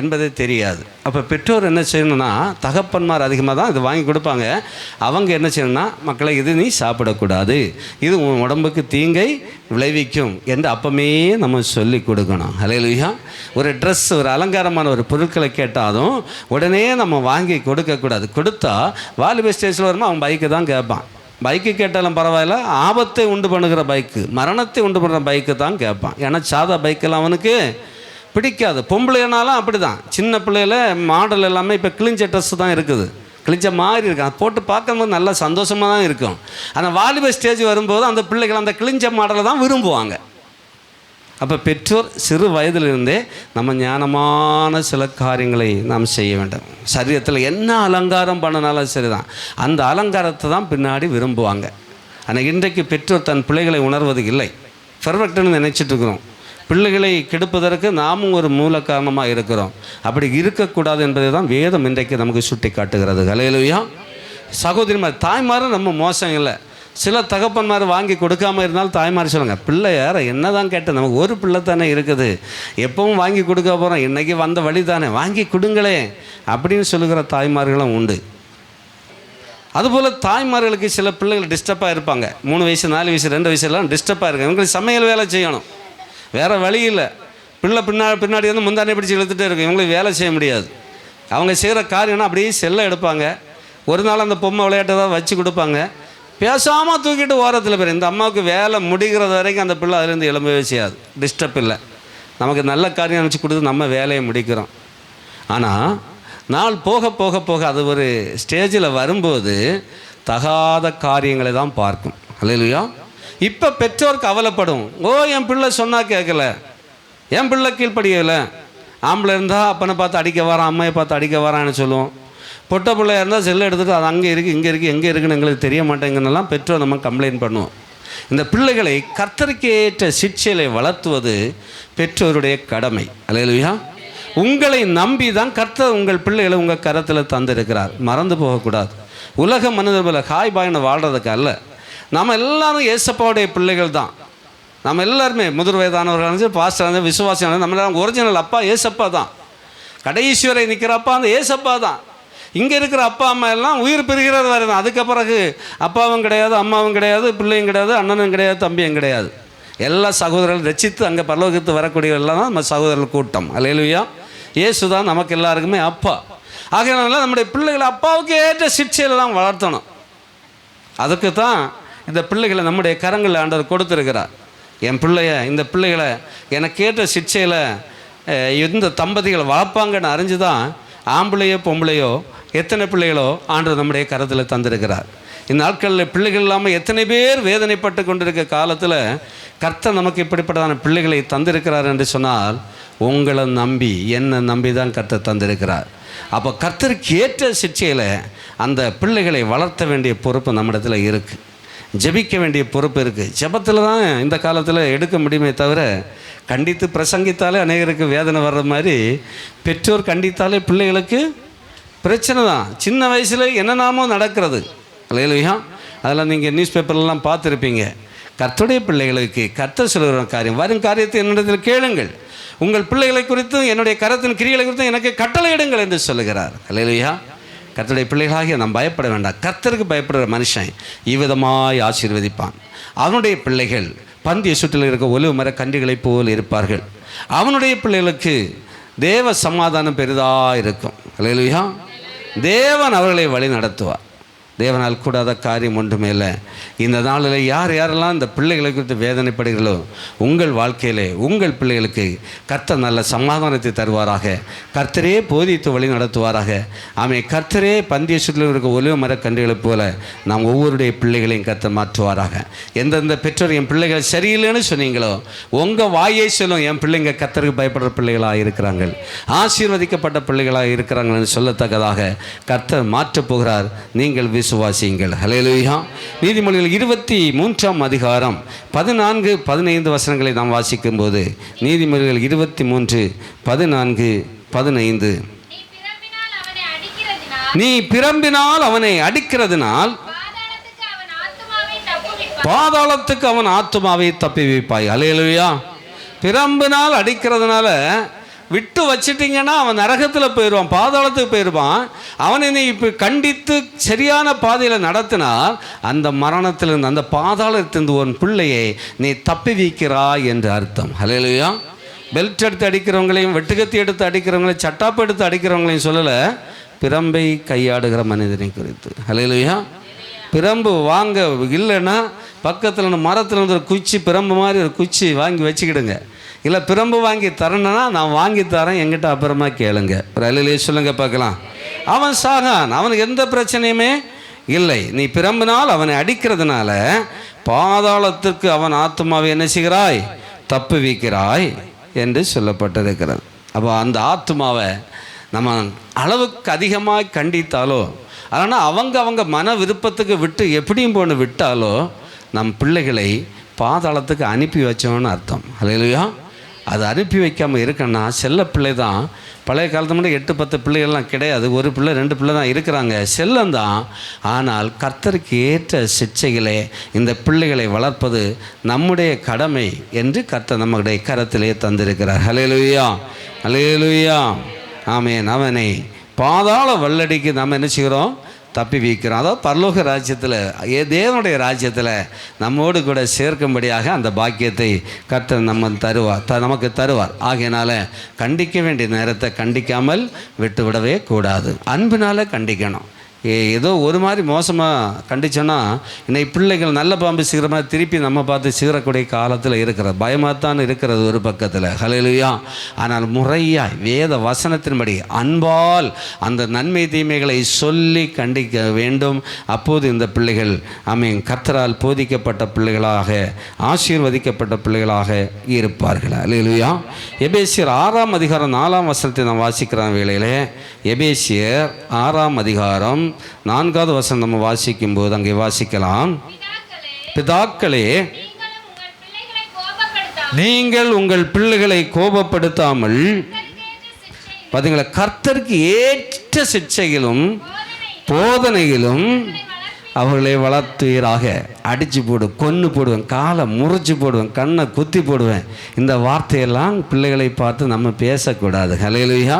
என்பதே தெரியாது. அப்போ பெற்றோர் என்ன செய்யணும்னா, தகப்பன்மார் அதிகமாக தான் இது வாங்கி கொடுப்பாங்க. அவங்க என்ன செய்யணும்னா, மக்களை இது நீ சாப்பிடக்கூடாது, இது உன் உடம்புக்கு தீங்கை விளைவிக்கும் என்று அப்பமே நம்ம சொல்லி கொடுக்கணும். ஹல்லேலூயா. ஒரு ட்ரெஸ், ஒரு அலங்காரமான ஒரு பொருட்களை கேட்டாலும் உடனே நம்ம வாங்கி கொடுக்கக்கூடாது. கொடுத்தா வாலிப ஸ்டேஜில் வருமா அவன் பைக்கு தான் கேட்பான். பைக்கு கேட்டாலும் பரவாயில்ல, ஆபத்தை உண்டு பண்ணுகிற பைக்கு, மரணத்தை உண்டு பண்ணுற பைக்கு தான் கேட்பான். ஏன்னா சாதா பைக்கெல்லாம் அவனுக்கு பிடிக்காது. பொம்பளைனாலும் அப்படி தான். சின்ன பிள்ளையில மாடல் எல்லாமே இப்போ கிழிஞ்ச ட்ரெஸ் தான் இருக்குது, கிழிச்ச மாதிரி இருக்கும். அதை போட்டு பார்க்கும்போது நல்லா சந்தோஷமாக தான் இருக்கும். ஆனால் வாலிப ஸ்டேஜ் வரும்போது அந்த பிள்ளைகள் அந்த கிழிஞ்ச மாடலை தான் விரும்புவாங்க. அப்போ பெற்றோர் சிறு வயதிலிருந்தே நம்ம ஞானமான சில காரியங்களை நாம் செய்ய வேண்டும். சரீரத்தில் என்ன அலங்காரம் பண்ணினாலும் சரி தான், அந்த அலங்காரத்தை தான் பின்னாடி விரும்புவாங்க. ஆனால் இன்றைக்கு பெற்றோர் தன் பிள்ளைகளை உணர்வது இல்லை. பெர்ஃபெக்ட்னு நினைச்சிட்டு இருக்கிறோம். பிள்ளைகளை கெடுப்பதற்கு நாமும் ஒரு மூல காரணமாக இருக்கிறோம். அப்படி இருக்கக்கூடாது என்பதை தான் வேதம் இன்றைக்கு நமக்கு சுட்டி காட்டுகிறது. ஹல்லேலூயா. சகோதரிமார், தாய்மாரும் நம்ம மோசம் இல்லை. சில தகப்பன்மார் வாங்கி கொடுக்காமல் இருந்தாலும் தாய்மார் சொல்லுங்கள், பிள்ளை யாரை என்ன தான் கேட்டேன், நமக்கு ஒரு பிள்ளை தானே இருக்குது, எப்பவும் வாங்கி கொடுக்க போகிறோம், இன்றைக்கி வந்த வழி தானே, வாங்கி கொடுங்களே அப்படின்னு சொல்லுகிற தாய்மார்களும் உண்டு. அதுபோல் தாய்மார்களுக்கு சில பிள்ளைகள் டிஸ்டர்பாக இருப்பாங்க. 3 வயசு 4 வயசு 2 வயசுலாம் டிஸ்டர்பாக இருக்காங்க. இவங்களுக்கு சமையல் வேலை செய்யணும், வேறு வழி இல்லை. பிள்ளை பின்னாடி வந்து முந்தானே பிடிச்சி இழுத்துட்டே இருக்கும். இவங்களுக்கு வேலை செய்ய முடியாது. அவங்க செய்கிற காரியம்னா அப்படியே செல்லை எடுப்பாங்க. ஒரு நாள் அந்த பொம்மை விளையாட்டை தான் வச்சு கொடுப்பாங்க, பேசாமல் தூக்கிட்டு ஓரத்தில் போயிரு. இந்த அம்மாவுக்கு வேலை முடிகிறது வரைக்கும் அந்த பிள்ளை அதுலேருந்து எழும்பவே செய்யாது. டிஸ்டர்ப் இல்லை. நமக்கு நல்ல காரியம் நினச்சி கொடுத்து நம்ம வேலையை முடிக்கிறோம். ஆனால் நாள் போக போக போக அது ஒரு ஸ்டேஜில் வரும்போது தகாத காரியங்களை தான் பார்க்கும். அல்லேலூயா. இப்போ பெற்றோர் கவலைப்படும், ஓ என் பிள்ளை சொன்னால் கேட்கல, என் பிள்ளை கீழ்ப்படியலை. ஆம்பளை இருந்தால் அப்பனை பார்த்து அடிக்க வரான், அம்மையை பார்த்து அடிக்க வரான்னு சொல்லுவோம். பொட்டை பிள்ளையாக இருந்தால் செல்லை எடுத்துகிட்டு அது அங்கே இருக்குது இங்கே இருக்குது எங்கே இருக்குன்னு எங்களுக்கு தெரிய மாட்டேங்குன்னெல்லாம் பெற்றோர் நம்ம கம்ப்ளைண்ட் பண்ணுவோம். இந்த பிள்ளைகளை கர்த்தருக்கு ஏற்ற சிட்சையை வளர்த்துவது பெற்றோருடைய கடமை. அல்லேலூயா. உங்களை நம்பி தான் கர்த்தர் உங்கள் பிள்ளைகளை உங்கள் கரத்தில் தந்திருக்கிறார். மறந்து போகக்கூடாது. உலக மனிதர் போல ஹாய் பாய்னு வாழ்கிறதுக்கு அல்ல. நம்ம எல்லாரும் ஏசப்பாவுடைய பிள்ளைகள் தான். நம்ம எல்லாருமே முதிர் வயதானவர்கள், பாஸ்டர், விசுவாசியான, நம்ம ஒரிஜினல் அப்பா ஏசப்பா தான். கடைசி வரை நிற்கிற அப்பா அந்த ஏசப்பா தான். இங்கே இருக்கிற அப்பா அம்மா எல்லாம் உயிர் பெறுகிறது வரை தான். அதுக்கு பிறகு அப்பாவும் கிடையாது, அம்மாவும் கிடையாது, பிள்ளையும் கிடையாது, அண்ணனும் கிடையாது, தம்பியும் கிடையாது. எல்லா சகோதரர்கள் ரசித்து அங்கே பரலோகத்து வரக்கூடியவர்கள்லாம் தான் நம்ம சகோதரர்கள் கூட்டம். அல்லேலூயா. இயேசு தான் நமக்கு எல்லாருக்குமே அப்பா. ஆகையினால நம்முடைய பிள்ளைகளை அப்பாவுக்கு ஏற்ற சிட்சையில் தான் வளர்த்தணும். அதுக்கு தான் இந்த பிள்ளைகளை நம்முடைய கரங்களில் ஆண்டவர் கொடுத்துருக்கிறார். என் பிள்ளைய, இந்த பிள்ளைகளை எனக்கு ஏற்ற சிட்சையில் இந்த தம்பதிகளை வளர்ப்பாங்கன்னு அறிஞ்சு தான் ஆம்பளையோ பொம்பளையோ எத்தனை பிள்ளைகளோ ஆண்டவர் நம்முடைய கரத்தில் தந்திருக்கிறார். இந்த நாட்களில் பிள்ளைகள் இல்லாமல் எத்தனை பேர் வேதனைப்பட்டு கொண்டிருக்க காலத்தில் கர்த்தர் நமக்கு இப்படிப்பட்டதான பிள்ளைகளை தந்திருக்கிறார் என்று சொன்னால், உங்களை நம்பி என்னை நம்பி தான் கர்த்தர் தந்திருக்கிறார். அப்போ கர்த்தருக்கு ஏற்ற சிட்சையில் அந்த பிள்ளைகளை வளர்த்த வேண்டிய பொறுப்பு நம்மிடத்தில் இருக்குது. ஜெபிக்க வேண்டிய பொறுப்பு இருக்குது. ஜெபத்தில் தான் இந்த காலத்தில் எடுக்க முடியுமே தவிர, கண்டித்து பிரசங்கித்தாலே அநேகருக்கு வேதனை வர்ற மாதிரி பெற்றோர் கண்டித்தாலே பிள்ளைகளுக்கு பிரச்சனை தான். சின்ன வயசில் என்னென்னாமோ நடக்கிறது. அல்லேலூயா. அதெல்லாம் நீங்கள் நியூஸ் பேப்பர்லாம் பார்த்துருப்பீங்க. கர்த்தருடைய பிள்ளைகளுக்கு கர்த்தர் சொல்கிற காரியம், வரும் காரியத்தை என்னிடத்தில் கேளுங்கள், உங்கள் பிள்ளைகளை குறித்தும் என்னுடைய கரத்தின் கிரியைகளை குறித்தும் எனக்கு கட்டளையிடுங்கள் என்று சொல்லுகிறார். அல்லேலூயா. கர்த்தருடைய பிள்ளைகளாகிய நாம் பயப்பட வேண்டாம். கர்த்தருக்கு பயப்படுற மனுஷன் இவ்விதமாய் ஆசீர்வதிப்பான். அவனுடைய பிள்ளைகள் பந்திய சுற்றில் இருக்க ஒலிவ மர கன்றுகளைப் போல் இருப்பார்கள். அவனுடைய பிள்ளைகளுக்கு தேவ சமாதானம் பெரிதாக இருக்கும். அல்லேலூயா. தேவன் அவர்களை வழி நடத்துவார். தேவனால் கூடாத காரியம் ஒன்றுமே இல்லை. இந்த நாளில் யாரெல்லாம் இந்த பிள்ளைகளை குறித்து வேதனைப்படுகிறோ உங்கள் வாழ்க்கையிலே உங்கள் பிள்ளைகளுக்கு கர்த்தர் நல்ல சமாதானத்தை தருவாராக. கர்த்தரே போதித்து வழி நடத்துவாராக. கர்த்தரே பந்திய சுற்றில் இருக்க ஒலிவ மர கன்றுகளைப் போல நாம் ஒவ்வொருடைய பிள்ளைகளையும் கர்த்தர் மாற்றுவாராக. எந்தெந்த பெற்றோர் என் பிள்ளைகள் சரியில்லைன்னு சொன்னீங்களோ உங்கள் வாயை சொல்லும், என் பிள்ளைங்க கர்த்தருக்கு பயப்படுற பிள்ளைகளாக இருக்கிறாங்க, ஆசீர்வதிக்கப்பட்ட பிள்ளைகளாக இருக்கிறாங்கன்னு சொல்லத்தக்கதாக கர்த்தர் மாற்றப் போகிறார். நீங்கள் விசுவாசியுங்கள். ஹல்லேலூயா. நீதிமொழிகள் 23ஆம் அதிகாரம் 14-15 வசனங்களை நாம் வாசிக்கும் போது, நீதிமொழிகள் 23:14-15, நீ பிரம்பினால் அவனை அடிக்கிறதுனால் பாதாளத்துக்கு அவன் ஆத்துமாவை தப்பி வைப்பாய். ஹல்லேலூயா. பிரம்பினால் அடிக்கிறதுனால விட்டு வச்சிட்டிங்கன்னா அவன் நரகத்தில் போயிடுவான், பாதாளத்துக்கு போயிடுவான். அவனை நீ இப்போ கண்டித்து சரியான பாதையில் நடத்தினால் அந்த மரணத்திலிருந்து அந்த பாதாளத்திலிருந்து உன் பிள்ளையை நீ தப்பி வைக்கிறாய் என்று அர்த்தம். ஹல்லேலூயா. பெல்ட் எடுத்து அடிக்கிறவங்களையும் வெட்டுக்கத்தி எடுத்து அடிக்கிறவங்களையும் சட்டாப்பு எடுத்து அடிக்கிறவங்களையும் சொல்லலை, பிரம்பை கையாடுகிற மனிதனை குறித்து. ஹல்லேலூயா. பிரம்பு வாங்க இல்லைன்னா பக்கத்தில் மரத்தில் இருந்து ஒரு குச்சி, பிரம்பு மாதிரி ஒரு குச்சி வாங்கி வச்சுக்கிடுங்க. இல்லை பிரம்பு வாங்கி தரணுன்னா நான் வாங்கி தரேன், எங்கிட்ட அப்புறமா கேளுங்க. ஒரு அல்லேலூயா சொல்லுங்க பார்க்கலாம். அவன் சாகான், அவனுக்கு எந்த பிரச்சனையுமே இல்லை. நீ பிரம்பினால் அவனை அடிக்கிறதுனால பாதாளத்திற்கு அவன் ஆத்மாவை என்ன செய்கிறாய், தப்பு வைக்கிறாய் என்று சொல்லப்பட்டிருக்கிறது. அப்போ அந்த ஆத்மாவை நம்ம அளவுக்கு அதிகமாக கண்டித்தாலோ, ஆனால் அவங்க மன விருப்பத்துக்கு விட்டு எப்படியும் போன்னு விட்டாலோ நம் பிள்ளைகளை பாதாளத்துக்கு அனுப்பி வச்சோன்னு அர்த்தம். ஹல்லேலூயா. அது அனுப்பி வைக்காமல் இருக்கன்னா செல்ல பிள்ளை தான். பழைய காலத்து மட்டும் 8-10 பிள்ளைகள்லாம் கிடையாது, ஒரு பிள்ளை 2 பிள்ளை தான் இருக்கிறாங்க, செல்லந்தான். ஆனால் கர்த்தருக்கு ஏற்ற சிட்சைகளே இந்த பிள்ளைகளை வளர்ப்பது நம்முடைய கடமை என்று கர்த்தர் நம்முடைய கரத்திலே தந்திருக்கிறார். ஹல்லேலூயா, ஹல்லேலூயா, ஆமென். அவனை பாதாள வல்லடிக்கு நாம் என்ன செய்கிறோம், தப்பி வைக்கிறோம். அதாவது பரலோக ராஜ்யத்தில், தேவனுடைய ராஜ்யத்தில் நம்மோடு கூட சேர்க்கும்படியாக அந்த பாக்கியத்தை கர்த்தர் நமக்கு தருவார். ஆகையினால கண்டிக்க வேண்டிய நேரத்தை கண்டிக்காமல் விட்டுவிடவே கூடாது. அன்பினால் கண்டிக்கணும். ஏதோ ஒரு மாதிரி மோசமாக கண்டிச்சோன்னா இன்னைக்கு பிள்ளைகள் நல்ல பாம்பு சீக்கிர மாதிரி திருப்பி நம்ம பார்த்து சீரக்கூடிய காலத்தில் இருக்கிறது. பயமாகத்தான் இருக்கிறது ஒரு பக்கத்தில். ஹல்லேலூயா. ஆனால் முறையாய் வேத வசனத்தின்படி அன்பால் அந்த நன்மை தீமைகளை சொல்லி கண்டிக்க வேண்டும். அப்போது இந்த பிள்ளைகள் கர்த்தரால் போதிக்கப்பட்ட பிள்ளைகளாக, ஆசீர்வதிக்கப்பட்ட பிள்ளைகளாக இருப்பார்கள். ஹல்லேலூயா. எபேசியர் 6ஆம் அதிகாரம் 4ஆம் வசனத்தை நான் வாசிக்கிற வேளையிலே, எபேசியர் 6ஆம் அதிகாரம் 4வது வசனம் நம்ம வாசிக்கும் போது அங்கே வாசிக்கலாம், பிதாக்களே நீங்கள் உங்கள் பிள்ளைகளை கோபப்படுத்தாமல் பார்த்தீங்களா, கர்த்தருக்கு ஏற்ற சிட்சைகளும் போதனைகளும் அவர்களை வளர்த்துவீராக. அடித்து போடு, கொன்று போடுவேன், காலை முறிச்சு போடுவேன், கண்ணை குத்தி போடுவேன். இந்த வார்த்தையெல்லாம் பிள்ளைகளை பார்த்து நம்ம பேசக்கூடாது. ஹல்லேலூயா.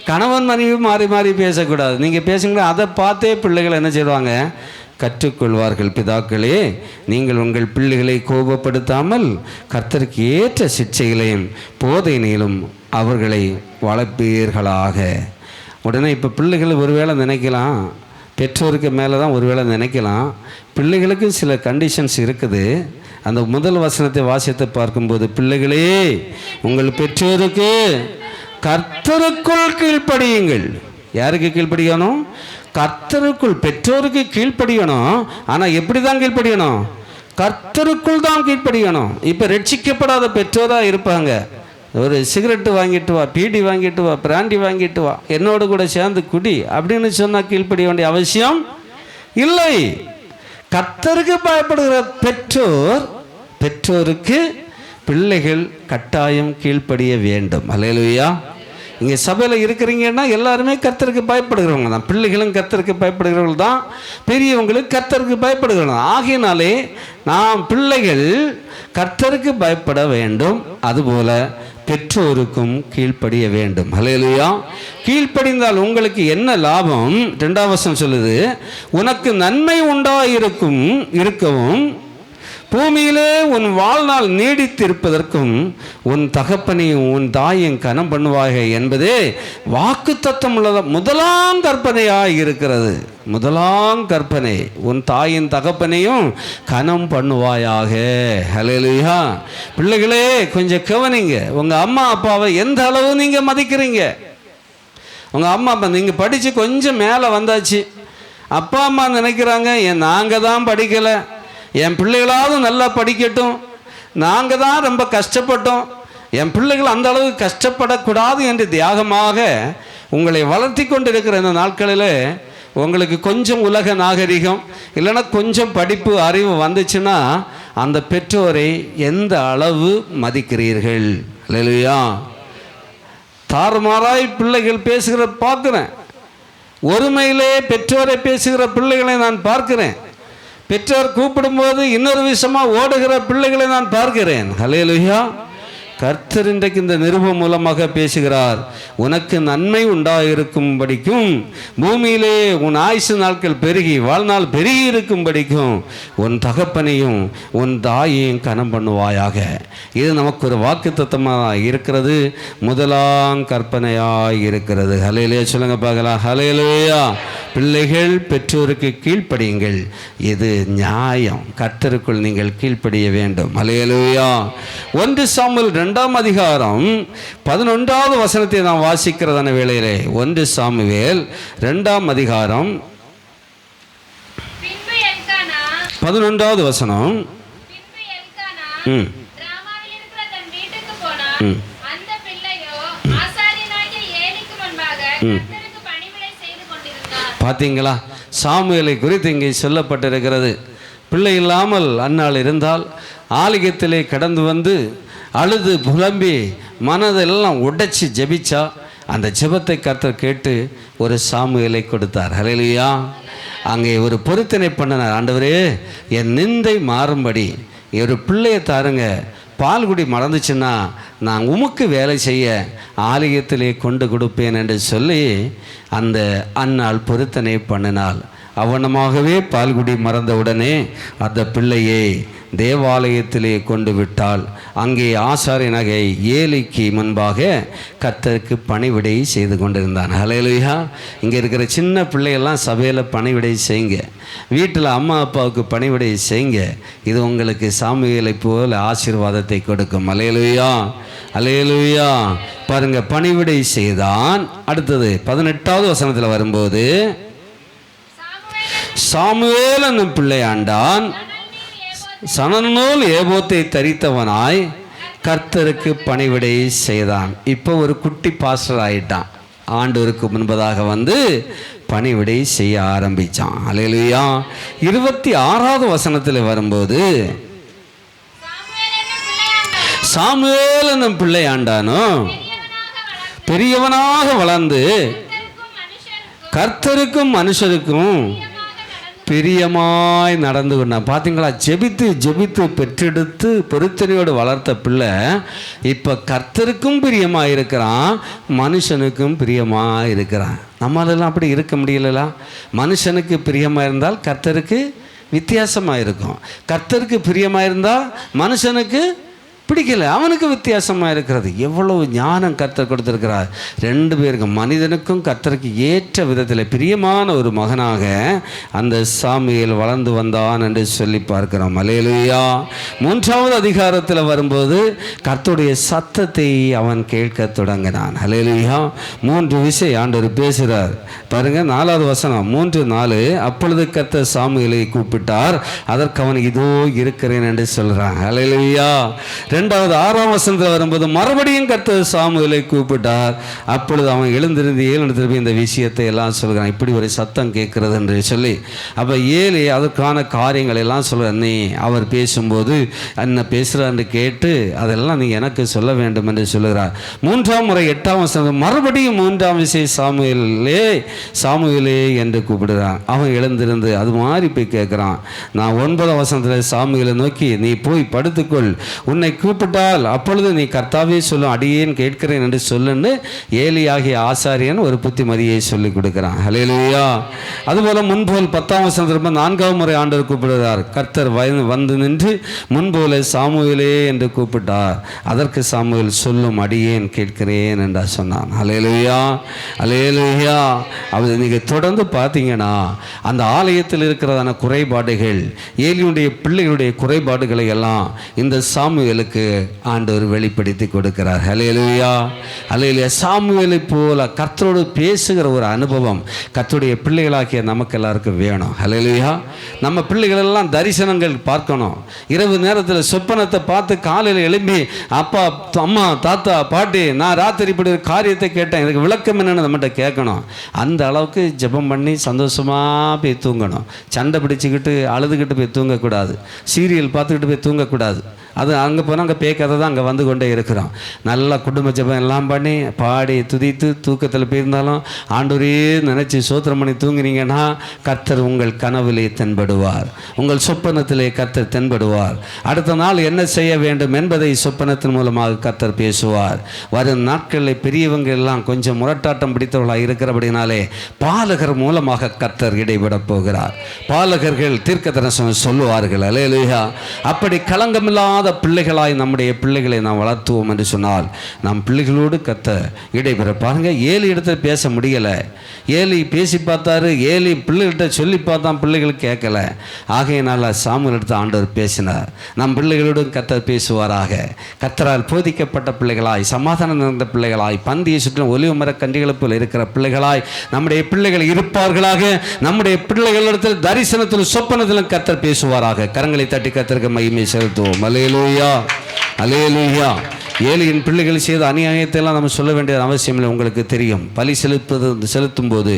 கணவன் மனைவி மாறி மாறி பேசக்கூடாது. நீங்கள் பேசுங்களா, அதை பார்த்தே பிள்ளைகள் என்ன செய்வாங்க, கற்றுக்கொள்வார்கள். பிதாக்களே நீங்கள் உங்கள் பிள்ளைகளை கோபப்படுத்தாமல் கர்த்தருக்கு ஏற்ற சிட்சைகளையும் போதனையிலும் அவர்களை வளர்ப்பீர்களாக. உடனே இப்போ பிள்ளைகள் ஒருவேளை நினைக்கலாம், பெற்றோருக்கு மேலே தான் ஒருவேளை நினைக்கலாம், பிள்ளைகளுக்கு சில கண்டிஷன்ஸ் இருக்குது. அந்த முதல் வசனத்தை வாசித்து பார்க்கும்போது, பிள்ளைகளே உங்கள் பெற்றோருக்கு கர்த்தருக்குள் கீழ்ப்படியுங்கள். யாருக்கு கீழ்ப்படியணும், கர்த்தருக்குள். பெற்றோருக்கு கீழ்ப்படியணும், ஆனால் எப்படி தான் கீழ்ப்படியணும், கர்த்தருக்குள் தான் கீழ்ப்படியணும். இப்போ ரட்சிக்கப்படாத பெற்றோராக இருப்பாங்க. ஒரு சிகரெட்டு வாங்கிட்டு வா, பீடி வாங்கிட்டு வா, பிராண்டி வாங்கிட்டு வா, என்னோடு கூட சேர்ந்து குடி அப்படின்னு சொன்னால் கீழ்ப்படிய வேண்டிய அவசியம் இல்லை. கர்த்தருக்கு பயப்படுகிற பெற்றோருக்கு பிள்ளைகள் கட்டாயம் கீழ்ப்படிய வேண்டும். ஹல்லேலூயா. இங்கே சபையில் இருக்கிறீங்கன்னா எல்லாருமே கர்த்தருக்கு பயப்படுகிறவங்க தான். பிள்ளைகளும் கர்த்தருக்கு பயப்படுகிறவர்கள் தான், பெரியவங்களுக்கு கர்த்தருக்கு பயப்படுகிறவங்க தான். ஆகையினாலே நாம் பிள்ளைகள் கர்த்தருக்கு பயப்பட வேண்டும், அதுபோல பெற்றோருக்கும் கீழ்ப்படிய வேண்டும். ஹல்லேலூயா. கீழ்ப்படிந்தால் உங்களுக்கு என்ன லாபம்? 2ஆம் வசனம் சொல்லுது, உனக்கு நன்மை இருக்கவும் பூமியிலே உன் வாழ்நாள் நீடித்திருப்பதற்கும் உன் தகப்பனையும் உன் தாயும் கனம் பண்ணுவாக என்பதே வாக்குத்தத்தம் உள்ளத முதலாம் கற்பனையாய் இருக்கிறது. முதலாம் கற்பனை, உன் தாயின் தகப்பனையும் கனம் பண்ணுவாயாக. ஹல்லேலூயா. பிள்ளைகளே, கொஞ்சம் கவனிங்க. உங்கள் அம்மா அப்பாவை எந்த அளவு நீங்கள் மதிக்கிறீங்க? உங்கள் அம்மா அப்பா நீங்கள் படித்து கொஞ்சம் மேலே வந்தாச்சு, அப்பா அம்மா நினைக்கிறாங்க நாங்கள் தான் படிக்கலை, என் பிள்ளைகளாவது நல்லா படிக்கட்டும், நாங்கள் தான் ரொம்ப கஷ்டப்பட்டோம், என் பிள்ளைகள் அந்த அளவுக்கு கஷ்டப்படக்கூடாது என்று தியாகமாக உங்களை வளர்த்தி கொண்டு இருக்கிற இந்த நாட்களில் உங்களுக்கு கொஞ்சம் உலக நாகரிகம் இல்லைன்னா கொஞ்சம் படிப்பு அறிவு வந்துச்சுன்னா அந்த பெற்றோரை எந்த அளவு மதிக்கிறீர்கள்? அல்லேலூயா. தாறுமாறாய் பிள்ளைகள் பேசுகிற பார்க்குறேன். ஒருமையிலே பெற்றோரை பேசுகிற பிள்ளைகளை நான் பார்க்கிறேன். பெற்றோர் கூப்பிடும்போது இன்னொரு விஷயமாக ஓடுகிற பிள்ளைகளை நான் பார்க்கிறேன். ஹல்லேலூயா. கர்த்தர் இன்றைக்கு இந்த நிருபம் மூலமாக பேசுகிறார். உனக்கு நன்மை உண்டாயிருக்கும்படிக்கும், பூமியிலே உன் ஆயுசு நாட்கள் பெருகி வாழ்நாள் பெருகி இருக்கும்படிக்கும் உன் தகப்பனையும் உன் தாயையும் கனம் பண்ணுவாயாக. இது நமக்கு ஒரு வாக்குத்தத்தமாக இருக்கிறது, முதலாம் கற்பனையாக இருக்கிறது. ஹல்லேலூயா சொல்லுங்க பார்க்கலாம். ஹல்லேலூயா. பிள்ளைகள், பெற்றோருக்கு கீழ்ப்படியுங்கள். இது நியாயம். கர்த்தருக்குள் நீங்கள் கீழ்ப்படிய வேண்டும். ஹல்லேலூயா. 1 சாமுவேல் 2ஆம் அதிகாரம் 11வது வசனத்தை நாம் வாசிக்கிறதான வேளையிலே 1 சாமுவேல் 2ஆம் அதிகாரம் 11வது வசனம். பார்த்தீங்களா? சாமுவேலை குறித்து இங்கே சொல்லப்பட்டிருக்கிறது. பிள்ளை இல்லாமல் அன்னாள் இருந்தால் ஆலயத்திலே கடந்து வந்து அழுது புலம்பி மனதெல்லாம் உடைச்சி ஜெபிச்சா அந்த ஜெபத்தை கர்த்தர் கேட்டு ஒரு சாமுவேலை கொடுத்தார். ஹல்லேலூயா. அங்கே ஒரு பொருத்தனை பண்ணினார். ஆண்டவரே, என் நிந்தை மாறும்படி ஒரு பிள்ளையை தாருங்க, பால்குடி மறந்துச்சுன்னா நான் உமக்கு வேலை செய்ய ஆலயத்திலே கொண்டு கொடுப்பேன் என்று சொல்லி அந்த அன்னாள் பொருத்தனை பண்ணினாள். அவனமாகவே பால்குடி மறந்தவுடனே அந்த பிள்ளையை தேவாலயத்திலே கொண்டு விட்டால் அங்கே ஆசாரியனாக ஏலிக்கு முன்பாக கர்த்தருக்கு பணிவிடை செய்து கொண்டிருந்தான். ஹல்லேலூயா. இங்கே இருக்கிற சின்ன பிள்ளைகள்லாம் சபையில் பணிவிடை செய்யுங்க, வீட்டில் அம்மா அப்பாவுக்கு பணிவிடை செய்யுங்க. இது உங்களுக்கு சாமுவேலை போல் ஆசீர்வாதத்தை கொடுக்கும். ஹல்லேலூயா. ஹல்லேலூயா. பாருங்க, பணிவிடை செய்தான். அடுத்தது 18வது வசனத்தில் வரும்போது, சாமுவேல் என்னும் பிள்ளை ஆண்டான், சணநூல் ஏபோத்தை தரித்தவனாய் கர்த்தருக்கு பணிவிடை செய்தான். இப்போ ஒரு குட்டி பாஸ்டர் ஆயிட்டான். ஆண்டவருக்கு முன்பதாக வந்து பணிவிடை செய்ய ஆரம்பித்தான். ஹல்லேலூயா. 26வது வசனத்தில் வரும்போது, சாமுவேல் என்னும் பிள்ளை ஆண்டானோ பெரியவனாக வளர்ந்து கர்த்தருக்கும் மனுஷருக்கும் பிரியமாய் நடந்து கொண்டான். பார்த்தீங்களா? ஜெபித்து ஜெபித்து பெற்றெடுத்து பொருத்தனையோடு வளர்த்த பிள்ளை இப்போ கர்த்தருக்கும் பிரியமாக இருக்கிறான், மனுஷனுக்கும் பிரியமாக இருக்கிறான். நம்மளெல்லாம் அப்படி இருக்க முடியலா? மனுஷனுக்கு பிரியமாக இருந்தால் கர்த்தருக்கு வித்தியாசமாக இருக்கும், கர்த்தருக்கு பிரியமாக இருந்தால் மனுஷனுக்கு பிடிக்கல, அவனுக்கு வித்தியாசமாக இருக்கிறது. எவ்வளவு ஞானம் கர்த்தர் கொடுத்திருக்கிறார். 2 பேருக்கும், மனிதனுக்கும் கர்த்தருக்கு ஏற்ற விதத்தில் பிரியமான ஒரு மகனாக அந்த சாமுவேல் வளர்ந்து வந்தான் என்று சொல்லி பார்க்கிறோம். ஹல்லேலூயா. 3வது அதிகாரத்தில் வரும்போது கர்த்தருடைய சத்தத்தை அவன் கேட்க தொடங்கினான். ஹல்லேலூயா. 3 விஷயம் ஆண்டவர் பேசுகிறார் பாருங்க. 4வது வசனம் 3:4. அப்பொழுது கர்த்தர் சாமுவேலை கூப்பிட்டார், அதற்கு அவன் இதோ இருக்கிறேன் என்று சொல்கிறான். ஹல்லேலூயா. 2வது 6ஆம் வசனத்தில் வரும்போது மறுபடியும் கர்த்தர் சாமுவேலை கூப்பிட்டார். அப்பொழுது அவன் எழுந்திருந்து திருப்பி இந்த விஷயத்தை எல்லாம் சொல்கிறான். இப்படி ஒரு சத்தம் கேட்கிறது என்று சொல்லி அப்போ ஏலி அதற்கான காரியங்கள் எல்லாம் சொல்கிறார். நீ அவர் பேசும்போது என்ன பேசுகிறான்னு கேட்டு அதெல்லாம் நீ எனக்கு சொல்ல வேண்டும் என்று சொல்லுகிறார். 3ஆம் முறை 8ஆம் வசனம் மறுபடியும் 3ஆம் விஷயம் சாமுவேலே என்று கூப்பிடுறான். அவன் எழுந்திருந்து அது மாதிரி போய் கேட்குறான். நான் 9ஆம் வசனத்தில் சாமுவேலை நோக்கி, நீ போய் படுத்துக்கொள், உன்னை கூப்பிட்டால் அப்பொழுது நீ கர்த்தாவே சொல்லும், அடியேன் கேட்கிறேன் என்று சொல்லுன்னு ஏலியாகிய ஆசாரியன் ஒரு புத்திமதியை சொல்லி கொடுக்கிறான். ஹல்லேலூயா. அதுபோல முன்போல் 10ஆம் வசனத்தில் 4ஆம் முறை ஆண்டவர் கூப்பிடுகிறார். கர்த்தர் வந்து நின்று முன்போல சாமுவேலே என்று கூப்பிட்டார். அதற்கு சாமுவேல் சொல்லும், அடியேன் கேட்கிறேன் என்று சொன்னான். ஹல்லேலூயா, ஹல்லேலூயா. அது நீங்கள் தொடர்ந்து பார்த்தீங்கன்னா அந்த ஆலயத்தில் இருக்கிறதான குறைபாடுகள், ஏலியுடைய பிள்ளைகளுடைய குறைபாடுகளை எல்லாம் இந்த சாமுவேலுக்கு ஆண்டவர் வெளிப்படுத்தி கொடுக்கிறார். ஹல்லேலூயா, ஹல்லேலூயா. சாமுவேலை போல கர்த்தரோடு பேசுகிற ஒரு அனுபவம் கர்த்தருடைய பிள்ளைகளாகிய நமக்கு எல்லாருக்கும் வேணும். ஹல்லேலூயா. நம்ம பிள்ளைகள் எல்லாம் தரிசனங்கள் பார்க்கணும். இரவு நேரத்தில் சொப்பனத்தை பார்த்து காலையில் எழுப்பி, அப்பா, அம்மா, தாத்தா, பாட்டி, நான் ராத்திரி இப்படி ஒரு காரியத்தை கேட்டேன், எனக்கு விளக்கம் என்னன்னு நம்மகிட்ட கேட்கணும். அந்த அளவுக்கு ஜெபம் பண்ணி சந்தோஷமாக போய் தூங்கணும். சண்டை பிடிச்சிக்கிட்டு அழுதுகிட்டு போய் தூங்கக்கூடாது. சீரியல் பார்த்துக்கிட்டு போய் தூங்கக்கூடாது. அது அங்கே போனால் அங்கே பேக்கதை தான் அங்கே வந்து கொண்டே இருக்கிறோம். நல்லா குடும்ப ஜெபம் எல்லாம் பண்ணி பாடி துதித்து தூக்கத்தில் போயிருந்தாலும் ஆண்டவரே நினச்சி சோத்திரம் பண்ணி தூங்கினீங்கன்னா கர்த்தர் உங்கள் கனவிலே தென்படுவார், உங்கள் சொப்பனத்திலே கர்த்தர் தென்படுவார். அடுத்த நாள் என்ன செய்ய வேண்டும் என்பதை சொப்பனத்தின் மூலமாக கர்த்தர் பேசுவார். வரும் நாட்களில் பெரியவங்க எல்லாம் கொஞ்சம் முரட்டாட்டம் பிடித்தவர்களாக இருக்கிறபடினாலே பாலகர் மூலமாக கர்த்தர் இடைவிடப் போகிறார். பாலகர்கள் தீர்க்க தரிசனம் சொல்லுவார்கள். அல்லேலூயா. அப்படி களங்கமில்லாத பிள்ளைகளாய் நம்முடைய பிள்ளைகளை நாம் வளர்த்துவோம் என்று சொன்னால் நம் பிள்ளைகளோடு கர்த்தர் இடைபெற. பாருங்க, ஏலி இடத்துல பேச முடியலை. ஏலி பேசி பார்த்தாரு, ஏலி பிள்ளைகிட்ட சொல்லி பார்த்தான், பிள்ளைகளுக்கு கேட்கல. ஆகையினால சாமுவேல் எடுத்து ஆண்டவர் பேசினார். நம் பிள்ளைகளோடும் கர்த்தர் பேசுவாராக. கர்த்தரால் போதிக்கப்பட்ட பிள்ளைகளாய், சமாதானம் நிறைந்த பிள்ளைகளாய், பந்தியை சுற்றும் ஒலிவு மர கண்டிகளை போல் இருக்கிற பிள்ளைகளாய் நம்முடைய பிள்ளைகள் இருப்பார்களாக. நம்முடைய பிள்ளைகளிடத்தில் தரிசனத்திலும் சொப்பனத்திலும் கர்த்தர் பேசுவாராக. கரங்களை தட்டி கர்த்தருக்கு மகிமை செலுத்துவோம். அல்லேலூயா, அல்லேலூயா. ஏலியின் பிள்ளைகள் செய்த அநியாயத்தை எல்லாம் நம்ம சொல்ல வேண்டிய அவசியம் இல்லை. உங்களுக்கு தெரியும், பலி செலுத்தும் போது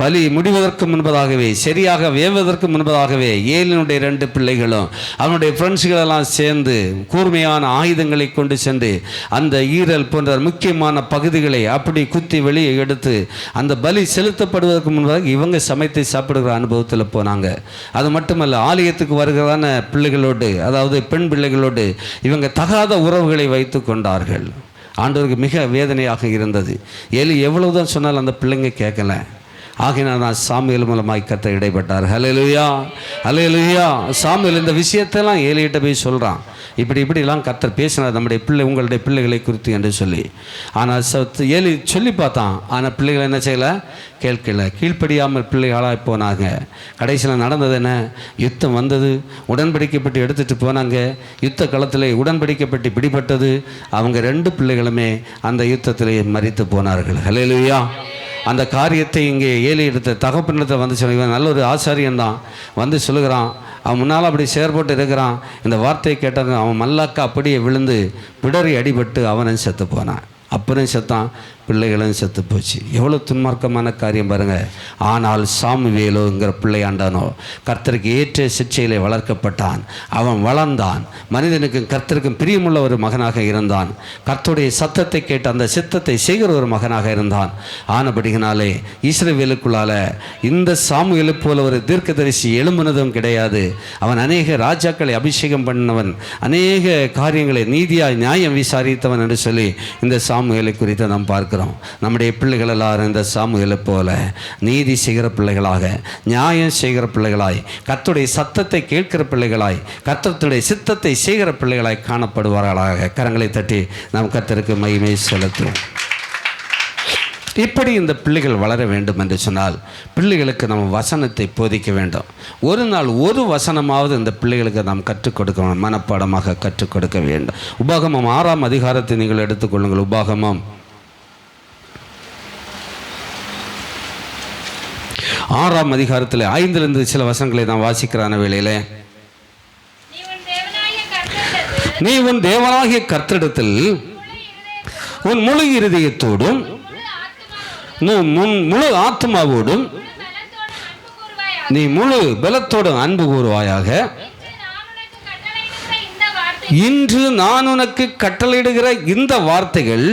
பலி முடிவதற்கு முன்பதாகவே, சரியாக வேவதற்கு முன்பதாகவே ஏலியினுடைய 2 பிள்ளைகளும் அவனுடைய ஃப்ரெண்ட்ஸுகளெல்லாம் சேர்ந்து கூர்மையான ஆயுதங்களை கொண்டு சென்று அந்த ஈரல் போன்ற முக்கியமான பகுதிகளை அப்படி குத்தி வெளியே எடுத்து அந்த பலி செலுத்தப்படுவதற்கு முன்பதாக இவங்க சமைத்து சாப்பிடுகிற அனுபவத்தில் போனாங்க. அது மட்டுமல்ல, ஆலயத்துக்கு வருகிறதான பிள்ளைகளோடு, அதாவது பெண் பிள்ளைகளோடு இவங்க தகாத உறவுகளை வைத்து கொண்டார்கள். ஆண்டவருக்கு மிக வேதனையாக இருந்தது. ஏலி எவ்வளவுதான் சொன்னாலும் அந்த பிள்ளைங்க கேட்கல. ஆகினால் நான் சாமுவேல் மூலமாய் கர்த்தர் இடைப்பட்டார். ஹல்லேலூயா, ஹல்லேலூயா. சாமுவேல் இந்த விஷயத்தெல்லாம் ஏலியிட்ட போய் சொல்கிறான். இப்படிலாம் கர்த்தர் பேசினார் நம்முடைய உங்களுடைய பிள்ளைகளை குறித்து என்று சொல்லி. ஆனால் ஏலி சொல்லி பார்த்தான். ஆனால் பிள்ளைகள் என்ன செய்யலை? கேட்கல. கீழ்ப்படியாமல் பிள்ளைகளாக போனாங்க. கடைசியில் நடந்தது என்ன? யுத்தம் வந்தது, உடன்படிக்கைப்பட்டு எடுத்துகிட்டு போனாங்க. யுத்த களத்தில் உடன்படிக்கைப்பட்டு பிடிபட்டது. அவங்க 2 பிள்ளைகளுமே அந்த யுத்தத்திலே மரித்து போனார்கள். ஹல்லேலூயா. அந்த காரியத்தை இங்கே ஏலி எடுத்த தகப்பனிடத்தை வந்து சொல்லி, இவன் நல்ல ஒரு ஆசாரியன் தான், வந்து சொல்லுகிறான். அவன் முன்னால் அப்படி செயற்பட்டு இருக்கிறான். இந்த வார்த்தையை கேட்டாங்க. அவன் மல்லாக்கா அப்படியே விழுந்து பிடறி அடிபட்டு அவனும் செத்து போனான். அப்புறம் செத்தான், பிள்ளைகளும் செத்து போச்சு. எவ்வளோ துன்மார்க்கமான காரியம் பாருங்கள். ஆனால் சாமுவேலோங்கிற பிள்ளையாண்டானோ கர்த்தருக்கு ஏற்ற சிற்சையிலே வளர்க்கப்பட்டான். அவன் வளர்ந்தான். மனிதனுக்கும் கர்த்தருக்கும் பிரியமுள்ள ஒரு மகனாக இருந்தான். கர்த்தருடைய சத்தத்தை கேட்டு அந்த சித்தத்தை செய்கிற ஒரு மகனாக இருந்தான். ஆனபடியினாலே இஸ்ரவேலுக்குள்ளால இந்த சாமுவேலை போல ஒரு தீர்க்கதரிசி எழும்பினதும் கிடையாது. அவன் அநேக ராஜாக்களை அபிஷேகம் பண்ணவன், அநேக காரியங்களை நீதியாய் நியாயம் விசாரித்தவன் என்று சொல்லி இந்த சாமுவேலை குறித்து நாம் பார்க்கிறோம். நம்முடைய பிள்ளைகள் எல்லாரும் இந்த சாமுவேலை போல நீதி செய்கிற பிள்ளைகளாக, நியாயம் செய்கிற பிள்ளைகளாய், கர்த்தருடைய சத்தத்தை கேட்கிற பிள்ளைகளாய், கர்த்தருடைய சித்தத்தை செய்கிற பிள்ளைகளாய் காணப்படுவார்களாக. கரங்களை தட்டி நாம் கர்த்தருக்கு மகிமை செலுத்துவோம். இப்படி இந்த பிள்ளைகள் வளர வேண்டும் என்று சொன்னால் பிள்ளைகளுக்கு நம்ம வசனத்தை போதிக்க வேண்டும். ஒரு நாள் ஒரு வசனமாவது இந்த பிள்ளைகளுக்கு நாம் கற்றுக் கொடுக்க, மனப்பாடமாக கற்றுக் கொடுக்க வேண்டும். உபாகமம் 6ஆம் அதிகாரத்தை நீங்கள் எடுத்துக்கொள்ளுங்கள். உபாகமம் 6ஆம் அதிகாரத்தில் 5லிருந்து சில வசனங்களை நான் வாசிக்கிறான வேளையிலே, நீ உன் தேவனாகிய கர்த்தரிடத்தில் உன் முழு இருதயத்தோடும் முழு ஆத்மாவோடும் நீ முழு பலத்தோடும் அன்பு கூறுவாயாக. இன்று நான் உனக்கு கட்டளையிடுகிற இந்த வார்த்தைகள்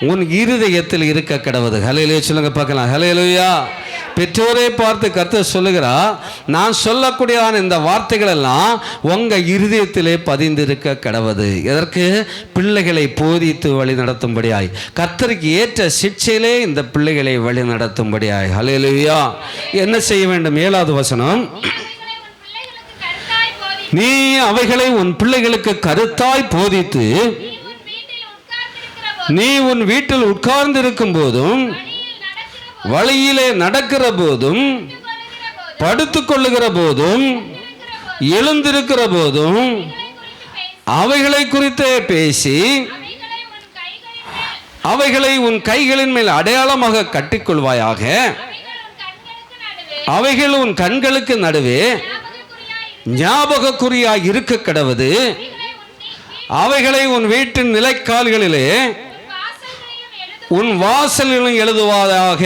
உன் இருதயத்தில் இருக்க கடவுது. ஹல்லேலூயா சொல்லுங்க பார்க்கலாம். ஹல்லேலூயா. பெற்றோரை பார்த்து கர்த்தர் சொல்லுகிறார், நான் சொல்லக்கூடியதான இந்த வார்த்தைகள் எல்லாம் உங்க இருதயத்திலே பதிந்திருக்க கடவது. எதற்கு? பிள்ளைகளை போதித்து வழி நடத்தும்படியாய், கர்த்தருக்கு ஏற்ற சிட்சையிலே இந்த பிள்ளைகளை வழி நடத்தும்படியாய். ஹல்லேலூயா. என்ன செய்ய வேண்டும்? 7வது வசனம், நீ அவைகளை உன் பிள்ளைகளுக்கு கருத்தாய் போதித்து, நீ உன் வீட்டில் உட்கார்ந்து இருக்கும் போதும், வழியிலே நடக்கிற போதும், படுத்துக் கொள்ளுகிற போதும், எழுந்திருக்கிற போதும் அவைகளை குறித்தே பேசி, அவைகளை உன் கைகளின் மேல் அடையாளமாக கட்டிக்கொள்வாயாக. அவைகள் உன் கண்களுக்கு நடுவே ஞாபகக்குறியாய் இருக்க கடவது. அவைகளை உன் வீட்டின் நிலைக்கால்களிலே உன் வாசலிலும் எழுதுவதாக.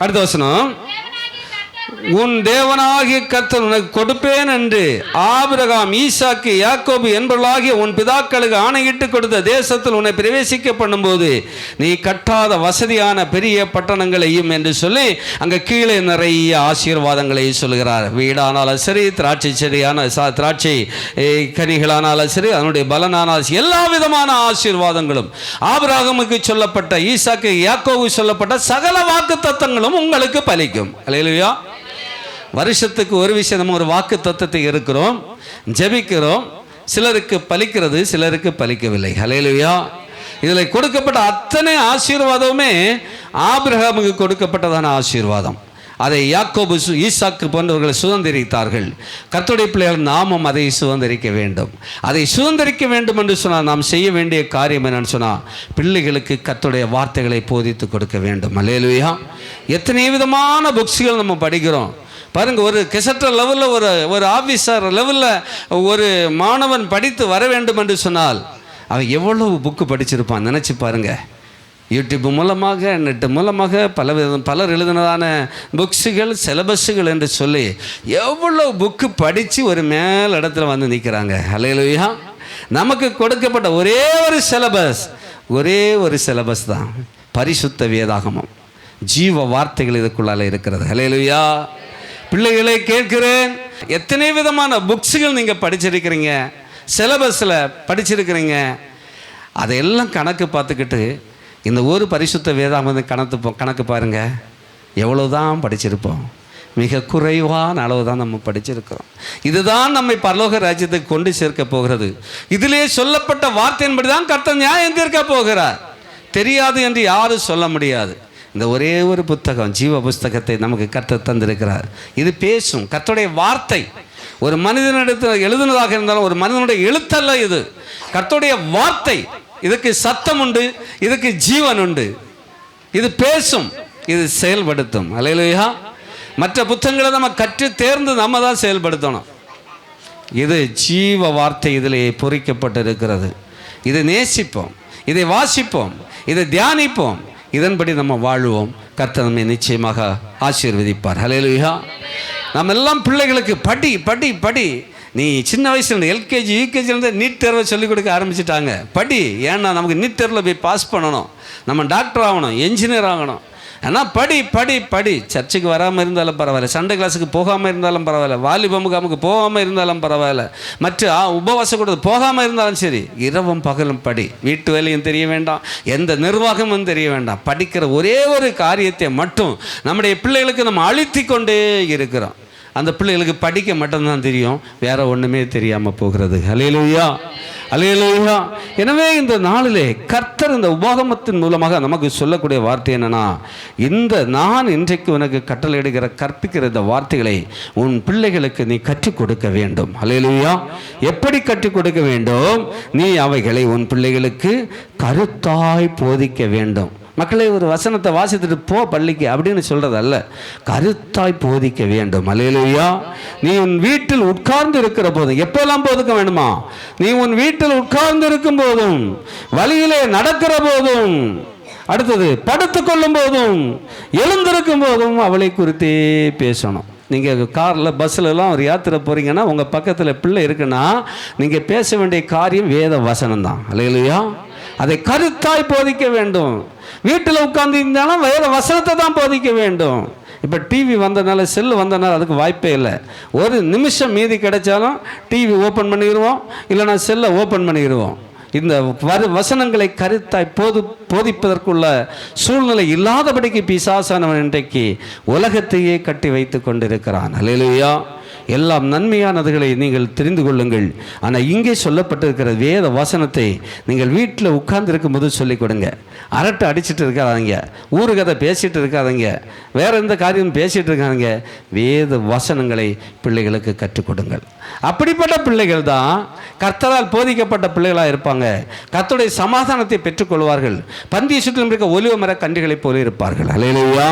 அடுத்த வசனம், உன் தேவனாகிய கர்த்தர் உனக்கு கொடுப்பேன் என்று ஆபிரகாம், ஈசாக்கு, யாக்கோபு என்பவர்களாகிய உன் பிதாக்களுக்கு ஆணையிட்டு கொடுத்த தேசத்தில் உன்னை பிரவேசிக்க பண்ணும்போது நீ கட்டாத வசதியான பெரிய பட்டணங்களையும் என்று சொல்லி அங்கே கீழே நிறைய ஆசீர்வாதங்களை சொல்கிறார். வீடானாலும் சரி, திராட்சை செடியான திராட்சை கனிகளானாலும் சரி, அதனுடைய பலனானாலும் சரி, எல்லா விதமான ஆசீர்வாதங்களும், ஆபிரகாமுக்கு சொல்லப்பட்ட, ஈசாக்கு, யாக்கோபு சொல்லப்பட்ட சகல வாக்கு தத்தங்களும் உங்களுக்கு பலிக்கும். அல்லேலூயா. வருஷத்துக்கு ஒரு விஷயம் நம்ம ஒரு வாக்கு தத்தத்தை இருக்கிறோம், ஜெபிக்கிறோம். சிலருக்கு பலிக்கிறது, சிலருக்கு பலிக்கவில்லை. ஹல்லேலூயா. இதில் கொடுக்கப்பட்ட அத்தனை ஆசீர்வாதமுமே ஆபிரகாமுக்கு கொடுக்கப்பட்டதான ஆசீர்வாதம். அதை யாக்கோபு, ஈசாக்கு போன்றவர்கள் சுதந்திரித்தார்கள். கர்த்தருடைய பிள்ளைகள் நாமும் அதை சுதந்திரிக்க வேண்டும். அதை சுதந்திரிக்க வேண்டும் என்று சொன்னால் நாம் செய்ய வேண்டிய காரியம் என்னன்னு சொன்னால், பிள்ளைகளுக்கு கர்த்தருடைய வார்த்தைகளை போதித்து கொடுக்க வேண்டும். அல்லேலூயா. எத்தனை விதமான புக்ஸ்கள் நம்ம படிக்கிறோம் பாருங்க. ஒரு கெசட்டர் லெவலில், ஒரு ஆஃபீஸர் லெவலில் ஒரு மாணவன் படித்து வர வேண்டும் என்று சொன்னால் அவன் எவ்வளவு புக்கு படிச்சிருப்பான் நினச்சி பாருங்க. யூடியூப் மூலமாக, நெட்டு மூலமாக பலர் எழுதினதான புக்ஸுகள், சிலபஸுகள் என்று சொல்லி எவ்வளோ புக்கு படித்து ஒரு மேல் இடத்துல வந்து நிற்கிறாங்க. ஹல்லேலூயா. நமக்கு கொடுக்கப்பட்ட ஒரே ஒரு சிலபஸ் தான் பரிசுத்த வேதாகமம். ஜீவ வார்த்தைகள் இதுக்குள்ளால இருக்கிறது. ஹல்லேலூயா. பிள்ளைகளை கேட்கிறேன், எத்தனை விதமான புக்ஸுகள் நீங்கள் படிச்சிருக்கிறீங்க, சிலபஸில் படிச்சிருக்கிறீங்க. அதையெல்லாம் கணக்கு பார்த்துக்கிட்டு இந்த ஒரு பரிசுத்த வேதாகமத்தை கணக்கு பாருங்க, எவ்வளோதான் படிச்சிருப்போம். மிக குறைவான அளவு தான் நம்ம படிச்சிருக்கிறோம். இதுதான் நம்மை பரலோக ராஜ்யத்துக்கு கொண்டு சேர்க்க போகிறது. இதிலே சொல்லப்பட்ட வார்த்தையின்படி தான் கர்த்தர் நியாயம் தீர்க்க போகிறார். தெரியாது என்று யாரும் சொல்ல முடியாது. இந்த ஒரே ஒரு புத்தகம், ஜீவ புஸ்தகத்தை நமக்கு கர்த்தர் தந்திருக்கிறார். இது பேசும் கர்த்தருடைய வார்த்தை. ஒரு மனிதனிடத்தில் எழுதுனதாக இருந்தாலும் ஒரு மனிதனுடைய எழுத்தல்ல இது, கர்த்தருடைய வார்த்தை. இதுக்கு சத்தம் உண்டு, இதுக்கு ஜீவன் உண்டு. இது பேசும், இது செயல்படுத்தும். அல்லேலூயா. மற்ற புத்தகங்களை நம்ம கற்று தேர்ந்து நம்ம தான் செயல்படுத்தணும். இது ஜீவ வார்த்தை இதிலே பொறிக்கப்பட்டிருக்கிறது. இதை நேசிப்போம், இதை வாசிப்போம், இதை தியானிப்போம், இதன்படி நம்ம வாழ்வோம். கர்த்தர் நம்மை நிச்சயமாக ஆசீர்வதிப்பார். ஹல்லேலூயா. நம்ம எல்லாம் பிள்ளைகளுக்கு படி படி படி. நீ சின்ன வயசுல எல்கேஜி யூகேஜிலேருந்து நீட் தேர்வை சொல்லிக் கொடுக்க ஆரம்பிச்சிட்டாங்க. படி, ஏன்னா நமக்கு நீட் தேர்வில் போய் பாஸ் பண்ணணும், நம்ம டாக்டர் ஆகணும், என்ஜினியர் ஆகணும். ஆனால் படி படி படி. சர்ச்சுக்கு வராமல் இருந்தாலும் பரவாயில்ல, சண்டே கிளாஸுக்கு போகாமல் இருந்தாலும் பரவாயில்ல, வாலிபமுகாமுக்கு போகாமல் இருந்தாலும் பரவாயில்ல, மற்ற உபவாச கூட போகாமல் இருந்தாலும் சரி, இரவும் பகலும் படி. வீட்டு வேலையும் தெரிய வேண்டாம், எந்த நிர்வாகமும் தெரிய வேண்டாம். படிக்கிற ஒரே ஒரு காரியத்தை மட்டும் நம்முடைய பிள்ளைகளுக்கு நம்ம அழுத்தி கொண்டே இருக்கிறோம். அந்த பிள்ளைகளுக்கு படிக்க மட்டும்தான் தெரியும், வேற ஒன்றுமே தெரியாமல் போகிறது. ஹல்லேலூயா, ஹல்லேலூயா. எனவே இந்த நாளிலே கர்த்தர் இந்த உபாகமத்தின் மூலமாக நமக்கு சொல்லக்கூடிய வார்த்தை என்னன்னா, இந்த நான் இன்றைக்கு உனக்கு கட்டளையிடுகிற கற்பிக்கிற இந்த வார்த்தைகளை உன் பிள்ளைகளுக்கு நீ கற்றுக் கொடுக்க வேண்டும். ஹல்லேலூயா. எப்படி கற்றுக் கொடுக்க வேண்டும்? நீ அவைகளை உன் பிள்ளைகளுக்கு கருத்தாய் போதிக்க வேண்டும். மக்களை, ஒரு வசனத்தை வாசித்துட்டு போ பள்ளிக்கு அப்படின்னு சொல்றது அல்ல, கருத்தாய் போதிக்க வேண்டும். அல்லேலூயா. நீ உன் வீட்டில் உட்கார்ந்து இருக்கிற போதும், எப்பெல்லாம் போதிக்க வேண்டுமா? நீ உன் வீட்டில் உட்கார்ந்து இருக்கும் போதும், வழியிலே நடக்கிற போதும், அடுத்தது படுத்துக் கொள்ளும் போதும், எழுந்திருக்கும் போதும் அவளை குறித்தே பேசணும். நீங்கள் காரில் பஸ்ஸிலலாம் ஒரு யாத்திரை போகிறீங்கன்னா உங்கள் பக்கத்தில் பிள்ளை இருக்குன்னா நீங்கள் பேச வேண்டிய காரியம் வேத வசனம் தான். அல்லேலூயா. அதை கருத்தாய் போதிக்க வேண்டும். வீட்டில் உட்கார்ந்து இருந்தாலும் வேத வசனத்தை தான் போதிக்க வேண்டும். இப்போ டிவி வந்ததுனால, செல்லு வந்ததுனால அதுக்கு வாய்ப்பே இல்லை. ஒரு நிமிஷம் மீதி கிடைச்சாலும் டிவி ஓப்பன் பண்ணிடுவோம், இல்லைனா செல்லை ஓப்பன் பண்ணிடுவோம். இந்த வசனங்களை கருத்தாய் போதிப்பதற்குள்ள சூழ்நிலை இல்லாதபடிக்கு பிசாசானவன் இன்றைக்கு உலகத்தையே கட்டி வைத்து கொண்டிருக்கிறான். அல்லேலூயா. எல்லாம் நன்மையானதுகளை நீங்கள் தெரிந்து கொள்ளுங்கள். ஆனால் இங்கே சொல்லப்பட்டிருக்கிற வேத வசனத்தை நீங்கள் வீட்டில் உட்கார்ந்துருக்கும் போது சொல்லிக் கொடுங்க. அரட்டை அடிச்சுட்டு இருக்காதீங்க, ஊருகதை பேசிகிட்டு இருக்காதீங்க, வேறு எந்த காரியம் பேசிகிட்டு இருக்காதீங்க. வேத வசனங்களை பிள்ளைகளுக்கு கற்றுக் கொடுங்கள். அப்படிப்பட்ட பிள்ளைகள் தான் கர்த்தரால் போதிக்கப்பட்ட பிள்ளைகளாக இருப்பாங்க. கர்த்தருடைய சமாதானத்தை பெற்றுக்கொள்வார்கள். பந்திய சுற்றிலும் இருக்க ஒலிவ மர கன்றுகளைப் போல இருப்பார்கள். அல்லேலூயா.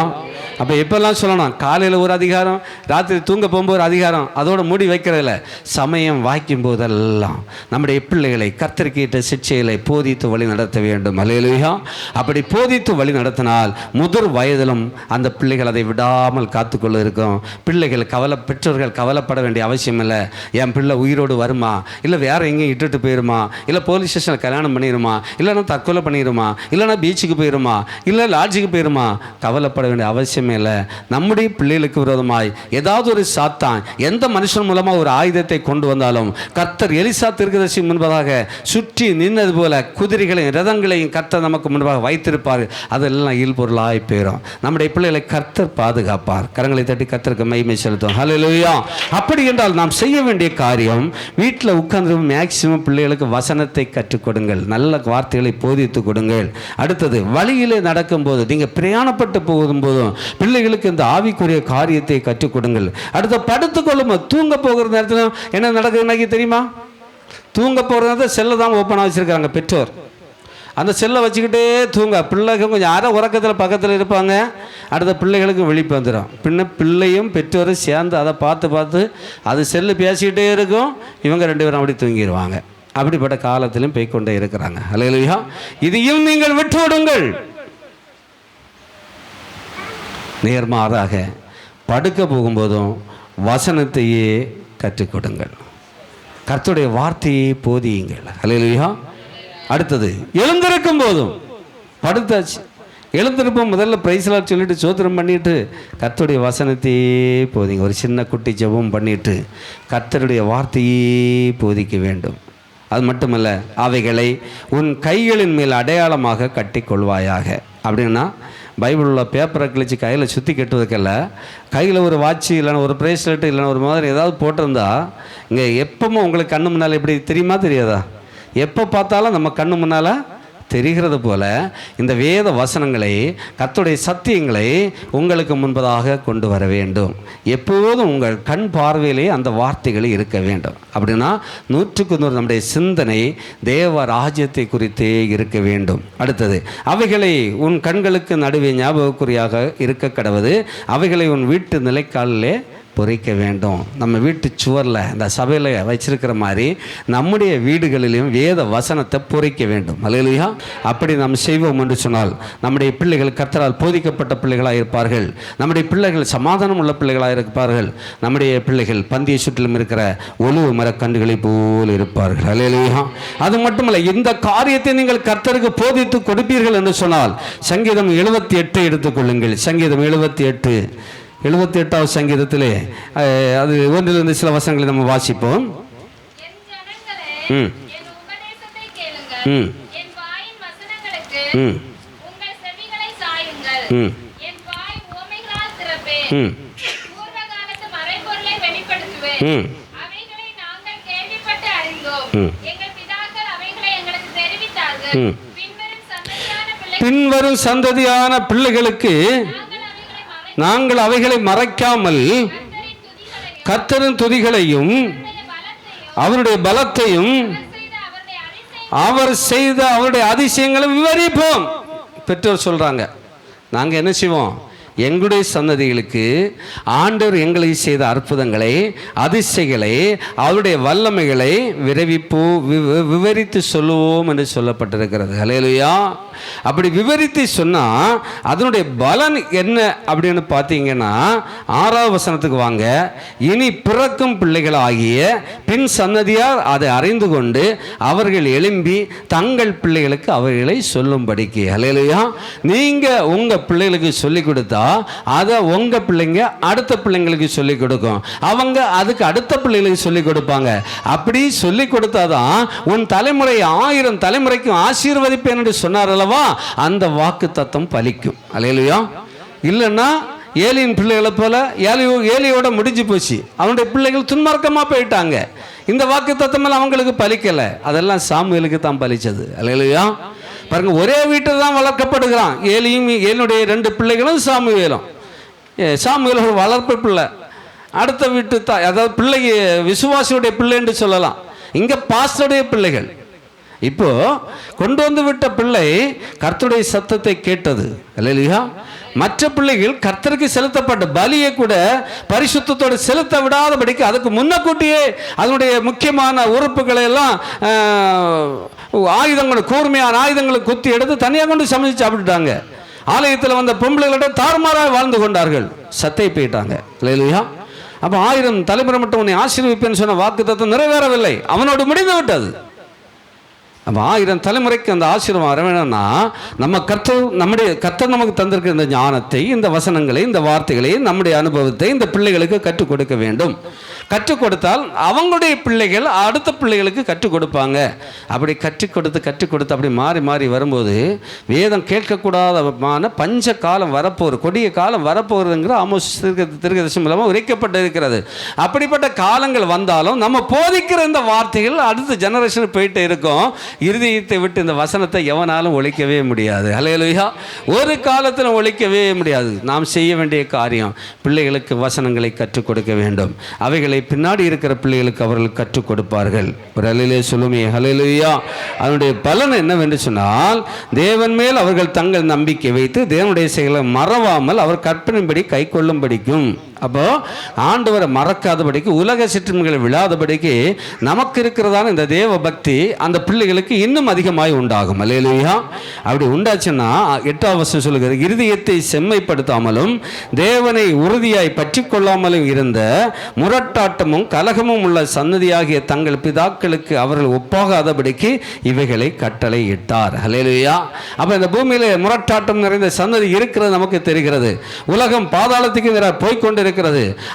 அப்போ எப்பெல்லாம் சொல்லணும், காலையில் ஒரு அதிகாரம், ராத்திரி தூங்க போகும்போது ஒரு அதிகாரம், அதோட மூடி வைக்கிறதில்ல. சமயம் வாய்க்கும் போதெல்லாம் நம்முடைய பிள்ளைகளை கர்த்தருக்கேற்ற சிட்சைகளை போதித்து வழி நடத்த வேண்டும். அல்லேலூயா. அப்படி போதித்து வழி நடத்தினால் முதிர் வயதிலும் அந்த பிள்ளைகள் அதை விடாமல் காத்துக்கொள்ள இருக்கும். பிள்ளைகள் பெற்றோர்கள் கவலைப்பட வேண்டிய அவசியம் இல்லை. என் பிள்ளை உயிரோடு வருமா, இல்லை வேறு எங்கேயும் இட்டுட்டு போயிடுமா, இல்லை போலீஸ் ஸ்டேஷனில் கல்யாணம் பண்ணிடுமா, இல்லைன்னா தற்கொலை பண்ணிடுமா, இல்லைன்னா பீச்சுக்கு போயிடுமா, இல்லை லாட்ஜுக்கு போயிடுமா, கவலைப்பட வேண்டிய அவசியமே இல்லை. நம்முடைய பிள்ளைகளுக்கு விரோதமாய் ஏதாவது ஒரு சாத்தான் எந்த மனுஷன் மூலமாக ஒரு ஆயுதத்தை கொண்டு வந்தாலும், கர்த்தர் எலிசா தீர்க்கதரிசி முன்பதாக சுற்றி நின்னது போல குதிரைகளையும் ரதங்களையும் கர்த்தர் நமக்கு முன்பாக வைத்திருப்பார். அதெல்லாம் இல்பொருளாய் போயிடும். நம்முடைய பிள்ளைகளை கர்த்தர் பாதுகாப்பார். கரங்களை தட்டி கர்த்தருக்கு மகிமை செலுத்தும். ஹல்லேலூயா. அப்படி என்றால் நாம் செய்ய வேண்டிய காரியம், வீட்டில் உட்கார்ந்து மேக்சிமம் பிள்ளைகளுக்கு வசனத்தை கற்றுக் கொடுங்கள், நல்ல வார்த்தைகளை போதித்து கொடுங்கள். அடுத்தது, வழியிலே நடக்கும்போது, நீங்கள் பிரயாணப்பட்டு போகும்போதும் பிள்ளைகளுக்கு இந்த ஆவிக்குரிய காரியத்தை கற்றுக் கொடுங்கள். அடுத்த படுத்துக்கொள்ளும் தூங்க போகிற நேரத்தில் என்ன நடக்குதுன்னு தெரியுமா? தூங்க போகிற நேரத்தில் செல்லை தான் ஓப்பனாக வச்சுருக்காங்க பெற்றோர். அந்த செல்லை வச்சுக்கிட்டே தூங்க, பிள்ளைகள் கொஞ்சம் அரை உறக்கத்தில் பக்கத்தில் இருப்பாங்க. அடுத்த பிள்ளைகளுக்கு விழிப்பு வந்துடும். பிள்ளையும் பெற்றோரும் சேர்ந்து அதை பார்த்து அது செல்லு பேசிக்கிட்டே இருக்கும். இவங்க 2 பேரும் அப்படி தூங்கிடுவாங்க. அப்படிப்பட்ட காலத்திலும் போய்கொண்டே இருக்கிறாங்க. அல்லேலூயா. இதையும் நீங்கள் விட்டு விடுங்கள். நேர்மாறாக படுக்க போகும்போதும் வசனத்தையே கற்றுக் கொடுங்கள். கர்த்தருடைய வார்த்தையை போதியுங்கள். அல்லேலூயா. அடுத்தது, எழுந்திருக்கும் போதும், படுத்தாச்சு எழுந்திருப்போம், முதல்ல பிரைஸ்லாம் சொல்லிட்டு சோத்திரம் பண்ணிட்டு கர்த்தருடைய வசனத்தையே போதிங்க. ஒரு சின்ன குட்டி ஜெபம் பண்ணிட்டு கர்த்தருடைய வார்த்தையே போதிக்க வேண்டும். அது மட்டுமல்ல, அவைகளை உன் கைகளின் மேல் அடையாளமாக கட்டி கொள்வாயாக. அப்படின்னா பைபிள் உள்ள பேப்பரை கிழிச்சு கையில் சுற்றி கட்டுவதுக்கல்ல, கையில் ஒரு வாட்சி இல்லைன்னா ஒரு ப்ரேஸ்லெட்டு இல்லைன்னா ஒரு மாதிரி ஏதாவது போட்டிருந்தா இங்கே எப்பவும் உங்களுக்கு கண்ணு முன்னால் எப்படி தெரியுமா தெரியாதா? எப்போ பார்த்தாலும் நம்ம கண்ணு முன்னால் தெரிகிறது போல இந்த வேத வசனங்களை, கர்த்தருடைய சத்தியங்களை உங்களுக்கு முன்பதாக கொண்டு வர வேண்டும். எப்போதும் உங்கள் கண் பார்வையிலே அந்த வார்த்தைகள் இருக்க வேண்டும். அப்படின்னா 100க்கு 100 நம்முடைய சிந்தனை தேவ ராஜ்யத்தை குறித்தே இருக்க வேண்டும். அடுத்தது, அவைகளை உன் கண்களுக்கு நடுவே ஞாபகக்குறியாக இருக்க கடவுது. அவைகளை உன் வீட்டு நிலைக்காலிலே பொறிக்க வேண்டும். நம்ம வீட்டு சுவரில் இந்த சபையில் வச்சிருக்கிற மாதிரி நம்முடைய வீடுகளிலும் வேத வசனத்தை பொறிக்க வேண்டும். அல்லேலூயா. அப்படி நாம் செய்வோம் என்று சொன்னால் நம்முடைய பிள்ளைகள் கர்த்தரால் போதிக்கப்பட்ட பிள்ளைகளாக இருப்பார்கள். நம்முடைய பிள்ளைகள் சமாதானம் உள்ள பிள்ளைகளாக இருப்பார்கள். நம்முடைய பிள்ளைகள் பந்திய சுற்றிலும் இருக்கிற ஒலிவ மரக்கன்றுகளை போல் இருப்பார்கள். அல்லேலூயா. அது மட்டுமல்ல, இந்த காரியத்தை நீங்கள் கர்த்தருக்கு போதித்து கொடுப்பீர்கள் என்று சொன்னால் சங்கீதம் 78 எடுத்துக்கொள்ளுங்கள். சங்கீதம் 78வது சங்கீதத்திலே அது ஒன்றிலிருந்து சில வசனங்களை நம்ம வாசிப்போம். பின்வரும் சந்ததியான பிள்ளைகளுக்கு நாங்கள் அவைகளை மறைக்காமல் கர்த்தரின் துதிகளையும் அவருடைய பலத்தையும் அவர் செய்த அவருடைய அதிசயங்களை விவரிப்போம். பெற்றோர் சொல்றாங்க, நாங்கள் என்ன செய்வோம்? எங்களுடைய சந்ததிகளுக்கு ஆண்டவர் எங்களுக்கு செய்த அற்புதங்களை, அதிசயங்களை, அவருடைய வல்லமைகளை விவரித்து சொல்லுவோம் என்று சொல்லப்பட்டிருக்கிறது. ஹல்லேலூயா. அப்படி விவரித்து சொன்னால் அதனுடைய பலன் என்ன அப்படின்னு பார்த்தீங்கன்னா 6வது வசனத்துக்கு வாங்க. இனி பிறக்கும் பிள்ளைகளாகிய பின் சன்னதியார் அதை அறிந்து கொண்டு அவர்கள் எழும்பி தங்கள் பிள்ளைகளுக்கு அவைகளை சொல்லும்படிக்கு. ஹல்லேலூயா. நீங்கள் உங்கள் பிள்ளைகளுக்கு சொல்லிக் கொடுத்தா அதை உங்கள் பிள்ளைங்க அடுத்த பிள்ளைங்களுக்கு சொல்லிக் கொடுக்கும், அவங்க அதுக்கு அடுத்த பிள்ளைங்களுக்கு சொல்லிக் கொடுப்பாங்க. அப்படி சொல்லிக் கொடுத்தாதான் உன் தலைமுறை 1000 தலைமுறைக்கும் ஆசீர்வதிப்பேன் என்று சொன்னார் அல்லவா, அந்த வாக்கு தத்தம் பலிக்கும். அல்லேலூயா. இல்லைன்னா ஏலியின் பிள்ளைகளை போல ஏலியோட முடிஞ்சு போச்சு, அவனுடைய பிள்ளைகள் துன்மார்க்கமாக போயிட்டாங்க. இந்த வாக்கு தத்தமெல்லாம் அவங்களுக்கு பலிக்கலை, அதெல்லாம் சாமுவேலுக்கு தான் பலிச்சது. அல்லேலூயா. பாருங்க, ஒரே வீட்டில் தான் வளர்க்கப்படுகிறான் ஏலியுடைய 2 பிள்ளைகளும் சாமுவேலும். சாமுவேல் ஒரு வளர்ப்பு பிள்ளை, அடுத்த வீட்டு அதாவது பிள்ளைக்கு விசுவாசியுடைய பிள்ளை என்று சொல்லலாம். இங்கே பாஸ்டருடைய பிள்ளைகள். இப்போ கொண்டு வந்து விட்ட பிள்ளை கர்த்தருடைய சத்தத்தை கேட்டது. அல்லேலூயா. மற்ற பிள்ளைகள் கர்த்தருக்கு செலுத்தப்பட்ட பலியை கூட பரிசுத்தத்தோடு செலுத்த விடாதபடிக்கு அதுக்கு முன்னக்கூட்டியே அதனுடைய முக்கியமான உறுப்புகளை எல்லாம் ஆயுதங்களை, கூர்மையான ஆயுதங்களை குத்தி எடுத்து தனியாக கொண்டு சமைச்சு சாப்பிட்டுட்டாங்க. ஆலயத்தில் வந்த பொம்பளைகளிட தாறுமாறாக வாழ்ந்து கொண்டார்கள், சத்தை போயிட்டாங்க. அல்லேலூயா. அப்போ 1000 தலைமுறை மட்டும் உன்னை ஆசீர்வதிப்பேன்னு சொன்ன வாக்கு தத்தம் நிறைவேறவில்லை, அவனோடு முடிந்து விட்டது. அப்போ 1000 தலைமுறைக்கு அந்த ஆசீர்வாதம் வர வேணும்னா நம்ம கர்த்தர் நமக்கு தந்திருக்கிற இந்த ஞானத்தை, இந்த வசனங்களை, இந்த வார்த்தைகளை, நம்முடைய அனுபவத்தை இந்த பிள்ளைகளுக்கு கற்றுக் கொடுக்க வேண்டும். கற்றுக் கொடுத்தால் அவங்களுடைய பிள்ளைகள் அடுத்த பிள்ளைகளுக்கு கற்றுக் கொடுப்பாங்க. அப்படி கற்றுக் கொடுத்து அப்படி மாறி மாறி வரும்போது வேதம் கேட்கக்கூடாதமான பஞ்ச காலம் வரப்போகுது, கொடிய காலம் வரப்போகுதுங்கிற ஆமோஸ் தீர்க்கதரிசி மூலமாக உரைக்கப்பட்டு இருக்கிறது. அப்படிப்பட்ட காலங்கள் வந்தாலும் நம்ம போதிக்கிற இந்த வார்த்தைகள் அடுத்த ஜெனரேஷன் போயிட்டு இருக்கும். இருதயத்தை விட்டு இந்த வசனத்தை எவனாலும் ஒழிக்கவே முடியாது. அல்லேலூயா. ஒரு காலத்தில் ஒழிக்கவே முடியாது. நாம் செய்ய வேண்டிய காரியம் பிள்ளைகளுக்கு வசனங்களை கற்றுக் கொடுக்க வேண்டும். அவைகளை பின்னாடி இருக்கிற பிள்ளைகளுக்கு அவர்கள் கற்றுக் கொடுப்பார்கள். ஒரு அல்லேலூயா சொல்லுமே. அல்லேலூயா. அதனுடைய பலன் என்னவென்று சொன்னால், தேவன் மேல் அவர்கள் தங்கள் நம்பிக்கை வைத்து தேவனுடைய செயலை மறவாமல் அவர் கற்பனைப்படி கை கொள்ளும்படிக்கும். அப்போ ஆண்டவரை மறக்காதபடிக்கு, உலக சிற்றன்களை விழாதபடிக்கு நமக்கு இருக்கிறதான இந்த தேவ பக்தி அந்த பிள்ளைகளுக்கு இன்னும் அதிகமாய் உண்டாகும். அல்லேலூயா. அப்படி உண்டாச்சுன்னா 8ஆம் வசனம் சொல்லுகிறது, இருதயத்தை செம்மைப்படுத்தாமலும் தேவனை உறுதியாய் பற்றி கொள்ளாமலும் இருந்த முரட்டாட்டமும் கலகமும் உள்ள சன்னதியாகிய தங்கள் பிதாக்களுக்கு அவர்கள் ஒப்பாகாதபடிக்கு இவைகளை கட்டளை இட்டார். அல்லேலூயா. அப்போ இந்த பூமியில முரட்டாட்டம் நிறைந்த சன்னதி இருக்கிறது நமக்கு தெரிகிறது. உலகம் பாதாளத்துக்கு நேராக போய்கொண்டிருக்கிறது,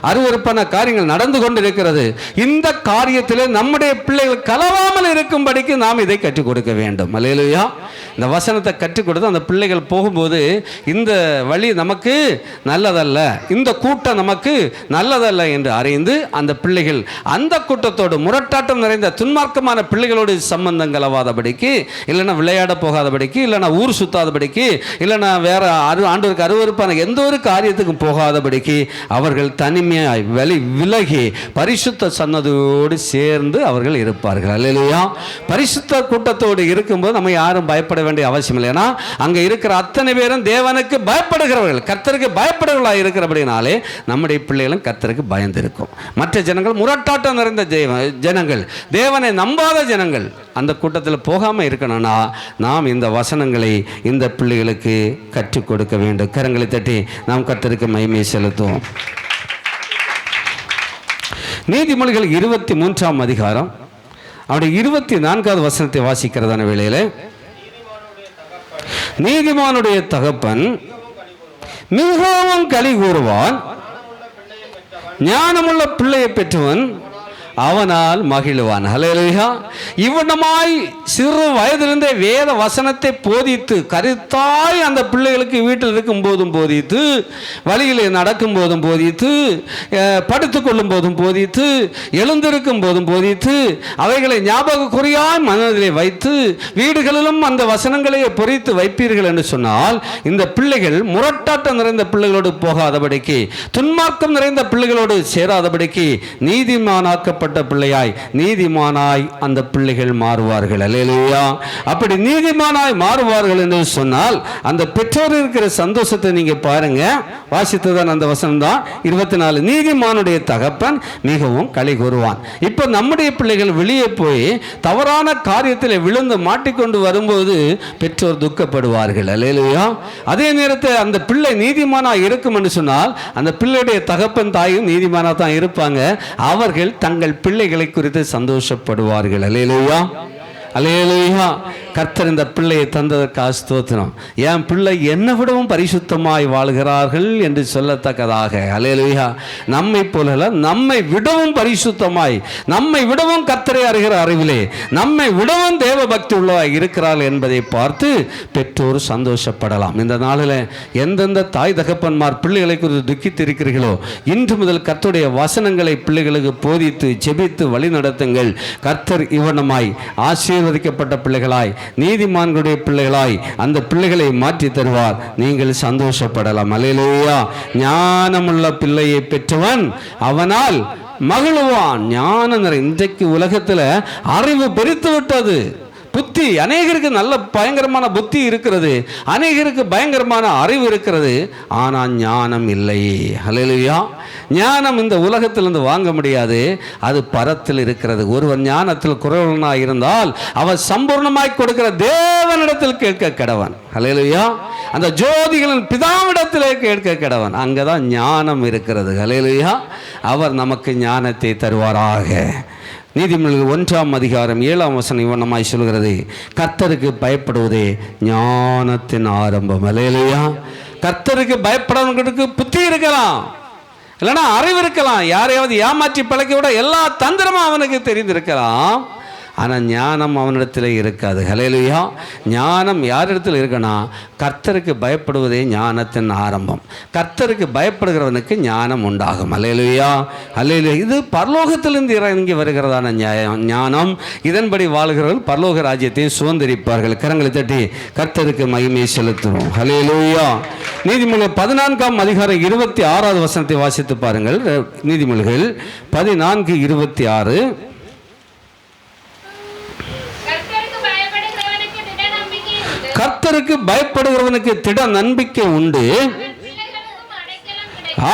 அருவருப்பான காரியங்கள் நடந்து கொண்டிருக்கிறது. இந்த காரியத்திலே நம்முடைய பிள்ளைகள் கலவாமல் இருக்கும்படிக்கு நாம் இதை கற்றுக் கொடுக்க வேண்டும். அல்லேலூயா. இந்த வசனத்தை கற்றுக் கொடுத்து அந்த பிள்ளைகள் போகும்போது இந்த வழி நமக்கு நல்லதல்ல, இந்த கூட்டம் நமக்கு நல்லதல்ல என்று அறிந்து அந்த பிள்ளைகள் அந்த கூட்டத்தோடு, முரட்டாட்டம் நிறைந்த துன்மார்க்கமான பிள்ளைகளோடு சம்பந்தம் கலவாதபடிக்கு, இல்லைன்னா விளையாட போகாதபடிக்கு, இல்லைன்னா ஊர் சுத்தாதபடிக்கு, இல்லைன்னா வேற ஆண்டவருக்கு அருவருப்பான எந்த ஒரு காரியத்துக்கும் போகாதபடிக்கு அவர்கள் தனிமையாய் விலகி பரிசுத்த சன்னதியோடு சேர்ந்து அவர்கள் இருப்பார்கள். அல்லேலூயா. பரிசுத்த கூட்டத்தோடு இருக்கும்போது நம்ம யாரும் பயப்பட வேண்டிய அவசியம் இல்லை. ஏன்னா அங்கே இருக்கிற அத்தனை பேரும் தேவனுக்கு பயப்படுகிறவர்கள், கர்த்தருக்கு பயப்படுகிறவர்களாக இருக்கிறபடினாலே நம்முடைய பிள்ளைகளும் கர்த்தருக்கு பயந்திருக்கும். மற்ற ஜனங்கள் முரட்டாட்டம் நிறைந்த ஜனங்கள், தேவனை நம்பாத ஜனங்கள், அந்த கூட்டத்தில் போகாமல் இருக்கணும்னா நாம் இந்த வசனங்களை இந்த பிள்ளைகளுக்கு கற்றுக் கொடுக்க வேண்டும். கரங்களை தட்டி நாம் கர்த்தருக்கு மகிமை செலுத்துவோம். நீதிமொழிகள் 23ஆம் அதிகாரம் அவருடைய 24வது வசனத்தை வாசிக்கிறதான வேளையில், நீதிமானுடைய தகப்பன் மிகவும் களி கூறுவான், ஞானமுள்ள பிள்ளையை பெற்றவன் அவனால் மகிழ்வான். அல்லேலூயா. இவ்வளமாய் சிறு வயதிலிருந்தே வேத வசனத்தை போதித்து கருத்தாய் அந்த பிள்ளைகளுக்கு வீட்டில் இருக்கும் போதும் போதித்து, வழியிலே நடக்கும் போதும் போதித்து, படுத்து கொள்ளும் போதும் போதித்து, எழுந்திருக்கும் போதும் போதித்து, அவைகளை ஞாபக குறியாய் மனதிலே வைத்து வீடுகளிலும் அந்த வசனங்களையே பொறித்து வைப்பீர்கள் என்று சொன்னால், இந்த பிள்ளைகள் முரட்டாட்டம் நிறைந்த பிள்ளைகளோடு போகாதபடிக்கு, துன்மார்க்கம் நிறைந்த பிள்ளைகளோடு சேராதபடிக்கு நீதிமானாக்கப்பட்ட பிள்ளையாய், நீதிமானாய் அந்த பிள்ளைகள் மாறுவார்கள். அல்லேலூயா. அப்படி நீதிமானாய் மாறுவார்கள் என்று சொன்னால் அந்த பெற்றோர் இருக்கிற சந்தோஷத்தை நீங்க பாருங்க. வாசித்ததான் அந்த வசனம் தான் 24. நீதிமானுடைய தகப்பன் மிகவும் களி கூறுவான். இப்போ நம்முடைய பிள்ளைகள் வெளியே போய் தவறான காரியத்தில் விழுந்து மாட்டிக்கொண்டு வரும்போது பெற்றோர் துக்கப்படுவார்கள். அல்லேலூயா. அதே நேரத்தில் அந்த பிள்ளை நீதிமானாய் இருக்கும் என்று சொன்னால் அந்த பிள்ளையுடைய தகப்பன் தாயும் நீதிமானா தான் இருப்பாங்க. அவர்கள் தங்கள் பிள்ளைகளை குறித்து சந்தோஷப்படுவார்கள். அல்லேலூயா. அல்லேலூயா. கர்த்தர் இந்த பிள்ளையை தந்ததற்காக ஸ்தோத்திரம். என் பிள்ளை என்னை விடவும் பரிசுத்தமாய் வாழ்கிறார்கள் என்று சொல்லத்தக்கதாக. அல்லேலூயா. நம்மை போல நம்மை விடவும் பரிசுத்தமாய், நம்மை விடவும் கர்த்தரை அறிகிற அறிவிலே நம்மை விடவும் தேவ பக்தி உள்ளவாய் இருக்கிறார்கள் என்பதை பார்த்து பெற்றோர் சந்தோஷப்படலாம். இந்த நாளில் எந்தெந்த தாய் தகப்பன்மார் பிள்ளைகளை குறித்து துக்கித்து இருக்கிறீர்களோ, இன்று முதல் கர்த்தருடைய வசனங்களை பிள்ளைகளுக்கு போதித்து ஜெபித்து வழி நடத்துங்கள். கர்த்தர் இவனமாய் ஆசீர்வதிக்கப்பட்ட பிள்ளைகளாய், நீதிமான்களுடைய பிள்ளைகளாய் அந்த பிள்ளைகளை மாற்றி தருவார். நீங்கள் சந்தோஷப்படலாம். அல்லேலூயா. ஞானமுள்ள பிள்ளையை பெற்றவன் அவனால் மகிழ்வான். ஞானம் இன்றைக்கு உலகத்தில் அறிவு பெருத்து விட்டது. புத்தி அநேகருக்கு நல்ல பயங்கரமான புத்தி இருக்கிறது, அநேகருக்கு பயங்கரமான அறிவு இருக்கிறது, ஆனால் ஞானம் இல்லை. அல்லேலூயா. ஞானம் இந்த உலகத்திலிருந்து வாங்க முடியாது, அது பரத்தில் இருக்கிறது. ஒருவன் ஞானத்தில் குறைவனாக இருந்தால் அவன் சம்பூர்ணமாய் கொடுக்கிற தேவனிடத்தில் கேட்க கடவன். அல்லேலூயா. அந்த ஜோதிகளின் பிதாவிடத்திலே கேட்க கடவன். அங்கதான் ஞானம் இருக்கிறது. அல்லேலூயா. அவர் நமக்கு ஞானத்தை தருவாராக. நீதிமொழிகள் 1ஆம் அதிகாரம் 7ஆம் வசனம் இவனமாய் சொல்கிறது, கர்த்தருக்கு பயப்படுவதே ஞானத்தின் ஆரம்பம். அல்லேலூயா. கர்த்தருக்கு பயப்படுறவங்களுக்கு புத்தி இருக்கலாம், இல்லைன்னா அறிவு இருக்கலாம், யாரையாவது ஏமாற்றி பழக்க விட எல்லா தந்திரமும் அவனுக்கு தெரிந்திருக்கலாம், ஆனால் ஞானம் அவனிடத்தில் இருக்காது. ஹல்லேலூயா. ஞானம் யாரிடத்தில் இருக்குன்னா, கர்த்தருக்கு பயப்படுவதே ஞானத்தின் ஆரம்பம். கர்த்தருக்கு பயப்படுகிறவனுக்கு ஞானம் உண்டாகும். ஹல்லேலூயா. ஹல்லேலூயா. இது பரலோகத்திலிருந்து இறங்கி வருகிறதான ஞானம். இதன்படி வாழ்கிறவர்கள் பரலோக ராஜ்யத்தையும் சுதந்திரிப்பார்கள். கரங்களை தட்டி கர்த்தருக்கு மகிமையை செலுத்துவோம். ஹல்லேலூயா. நீதிமொழிகள் 14ஆம் அதிகாரம் 26வது வசனத்தை வாசித்து பாருங்கள். நீதிமொழிகள் 14:26. கர்த்தருக்கு பயப்படுகிறவனுக்கு திட நம்பிக்கை உண்டு,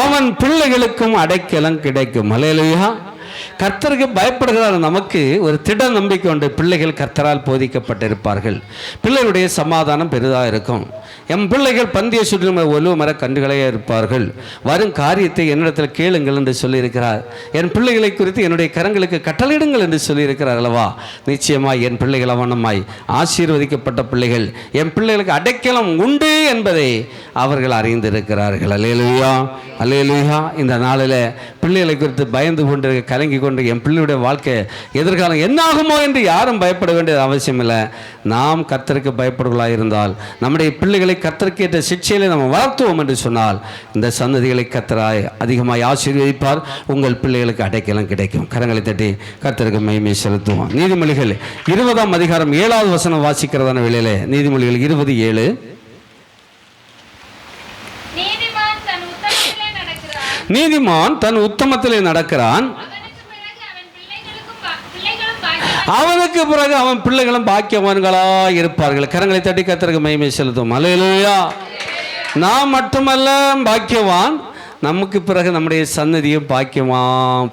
அவன் பிள்ளைகளுக்கும் அடைக்கலம் கிடைக்கும். அல்லேலூயா. கர்த்தருக்கு பயப்படுகிறார் நமக்கு ஒரு திட நம்பிக்கை உண்டு. பிள்ளைகள் கர்த்தரால் போதிக்கப்பட்டிருப்பார்கள். பிள்ளைகளுடைய சமாதானம் பெரிதாக இருக்கும். என் பிள்ளைகள் பந்திய சுற்றிலும் ஒலுவ மர கன்றுகளையே இருப்பார்கள். வரும் காரியத்தை என்னிடத்தில் கேளுங்கள் என்று சொல்லியிருக்கிறார். என் பிள்ளைகளை குறித்து என்னுடைய கரங்களுக்கு கட்டளையிடுங்கள் என்று சொல்லியிருக்கிறார் அல்லவா. நிச்சயமாய் என் பிள்ளைகள் அவனமாய் ஆசீர்வதிக்கப்பட்ட பிள்ளைகள். என் பிள்ளைகளுக்கு அடைக்கலம் உண்டு என்பதை அவர்கள் அறிந்திருக்கிறார்கள். அல்லேலூயா. அல்லேலூயா. இந்த நாளில் பிள்ளைகளை குறித்து பயந்து கொண்டு கலங்கி கொண்டு என் பிள்ளையுடைய வாழ்க்கை எதிர்காலம் என்ன ஆகுமோ என்று யாரும் பயப்பட வேண்டியது அவசியம் இல்லை. நாம் கர்த்தருக்கு பயப்படுவர்களாக இருந்தால் நம்முடைய பிள்ளைகளை கர்த்தருக்கு ஏற்ற சிக்ஷையிலே நம்ம வளர்த்துவோம் என்று சொன்னால் இந்த சந்ததிகளை கர்த்தராய் அதிகமாக ஆசீர்வதிப்பார். உங்கள் பிள்ளைகளுக்கு அடைக்கலம் கிடைக்கும். கரங்களை தட்டி கர்த்தருக்கு மகிமை செலுத்துவோம். நீதிமொழிகள் 20ஆம் அதிகாரம் 7வது வசனம் வாசிக்கிறதான வேளையிலே நீதிமொழிகள் 20:7. நீதிமான் தன் உத்தமத்திலே நடக்கிறான், அவனுக்கு பிறகு அவன் பிள்ளைகளும் பாக்கியவான்களாய் இருப்பார்கள். கரங்களை தட்டி கர்த்தருக்கு மகிமை செலுத்தும். அல்லேலூயா. நாம் மட்டுமல்ல பாக்கியவான், நமக்கு பிறகு நம்முடைய சன்னதியும்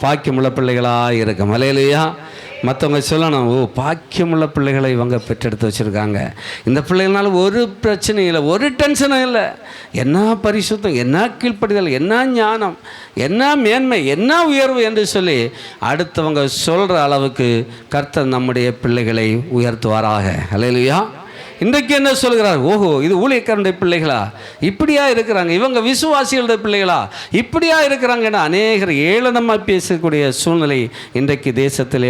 பாக்கியமுள்ள பிள்ளைகளாக இருக்கும். அல்லேலூயா. மற்றவங்க சொல்லணும், ஓ பாக்கியமுள்ள பிள்ளைகளை இவங்க பெற்றெடுத்து வச்சுருக்காங்க, இந்த பிள்ளைகளால ஒரு பிரச்சனையும் இல்லை, ஒரு டென்ஷனும் இல்லை, என்ன பரிசுத்தம், என்ன கீழ்ப்படிதல், என்ன ஞானம், என்ன மேன்மை, என்ன உயர்வு என்று சொல்லி அடுத்தவங்க சொல்கிற அளவுக்கு கர்த்தர் நம்முடைய பிள்ளைகளை உயர்த்துவாராக. அல்லேலூயா. இன்றைக்கு என்ன சொல்கிறார்? ஓஹோ, இது ஊழியக்காரனுடைய பிள்ளைகளா, இப்படியா இருக்கிறாங்க, இவங்க விசுவாசிகளுடைய பிள்ளைகளா, இப்படியா இருக்கிறாங்கன்னா அநேகர் ஏளனமாக பேசக்கூடிய சூழ்நிலை இன்றைக்கு தேசத்திலே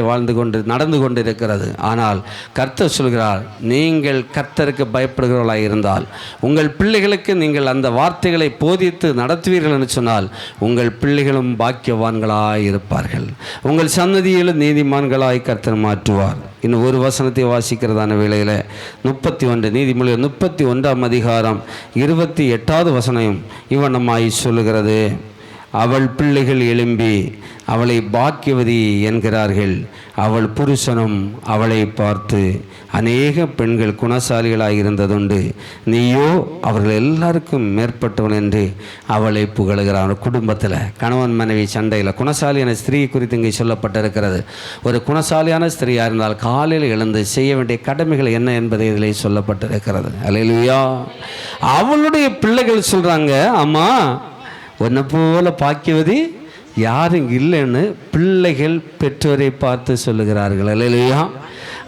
நடந்து கொண்டு இருக்கிறது. ஆனால் கர்த்தர் சொல்கிறார், நீங்கள் கர்த்தருக்கு பயப்படுகிறவர்களாக இருந்தால் உங்கள் பிள்ளைகளுக்கு நீங்கள் அந்த வார்த்தைகளை போதித்து நடத்துவீர்கள் என்று சொன்னால் உங்கள் பிள்ளைகளும் பாக்கியவான்களாய் இருப்பார்கள். உங்கள் சன்னதியிலும் நீதிமான்களாய் கர்த்தர் மாற்றுவார். இன்னும் ஒரு வசனத்தை வாசிக்கிறதான வேளையில் 31 நீதிமொழிகள் 31ஆம் அதிகாரம் 28வது வசனம் இவனமாய் சொல்லுகிறது, அவள் பிள்ளைகள் எழும்பி அவளை பாக்கியவதி என்கிறார்கள், அவள் புருஷனும் அவளை பார்த்து அநேக பெண்கள் குணசாலிகளாக இருந்ததுண்டு, நீயோ அவர்கள் எல்லாருக்கும் மேற்பட்டவன் என்று அவளை புகழுகிறான். குடும்பத்தில் கணவன் மனைவி சண்டையில் குணசாலியான ஸ்திரீ குறித்து இங்கே சொல்லப்பட்டிருக்கிறது. ஒரு குணசாலியான ஸ்திரீயாக இருந்தால் காலையில் எழுந்து செய்ய வேண்டிய கடமைகள் என்ன என்பதை இதிலே சொல்லப்பட்டிருக்கிறது. அல்லேலூயா. அவளுடைய பிள்ளைகள் சொல்கிறாங்க, அம்மா உன்னை போல பாக்கியவதி யாரும் இல்லைன்னு பிள்ளைகள் பெற்றோரை பார்த்து சொல்லுகிறார்கள் அல்லேலூயா.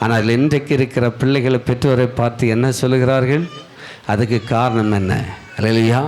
ஆனால் இன்றைக்கு இருக்கிற பிள்ளைகள் பெற்றோரை பார்த்து என்ன சொல்லுகிறார்கள்? அதுக்கு காரணம் என்ன? அல்லேலூயா.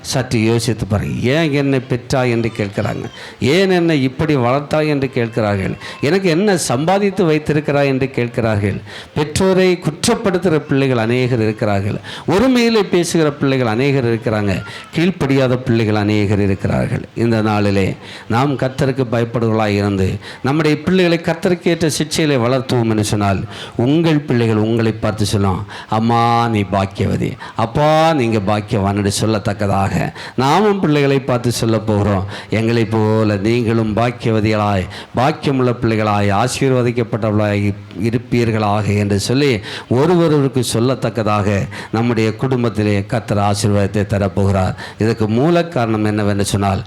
சற்று யோசித்து பாருங்கள். ஏன் என்னை பெற்றாய் என்று கேட்கிறாங்க. ஏன் என்னை இப்படி வளர்த்தாய் என்று கேட்கிறார்கள். எனக்கு என்ன சம்பாதித்து வைத்திருக்கிறாய் என்று கேட்கிறார்கள். பெற்றோரை குற்றப்படுத்துகிற பிள்ளைகள் அநேகர் இருக்கிறார்கள். ஒருமையிலே பேசுகிற பிள்ளைகள் அநேகர் இருக்கிறாங்க. கீழ்ப்படியாத பிள்ளைகள் அநேகர் இருக்கிறார்கள். இந்த நாளிலே நாம் கர்த்தருக்கு பயப்படுவர்களாக இருந்து நம்முடைய பிள்ளைகளை கர்த்தருக்கு ஏற்ற சிக்ஷையிலே வளர்த்துவோம் என்று சொன்னால் உங்கள் பிள்ளைகள் உங்களை பார்த்து சொல்லும், அம்மா நீ பாக்கியவதி, அப்பா நீங்கள் பாக்கியவான் என்று சொல்லத்தக்கதாக நாமும் பிள்ளைகளை பார்த்து சொல்ல போகிறோம். எங்களைப் போல நீங்களும் பாக்கியவதிகளாய், பாக்கியமுள்ள பிள்ளைகளாய், ஆசீர்வதிக்கப்பட்டவர்களாய் இருப்பீர்களாக என்று சொல்லி ஒருவருக்கு சொல்லத்தக்கதாக நம்முடைய குடும்பத்திலே கர்த்தர் ஆசீர்வாதத்தை தரப்போகிறார். இதுக்கு மூல காரணம் என்னவென்று சொன்னால்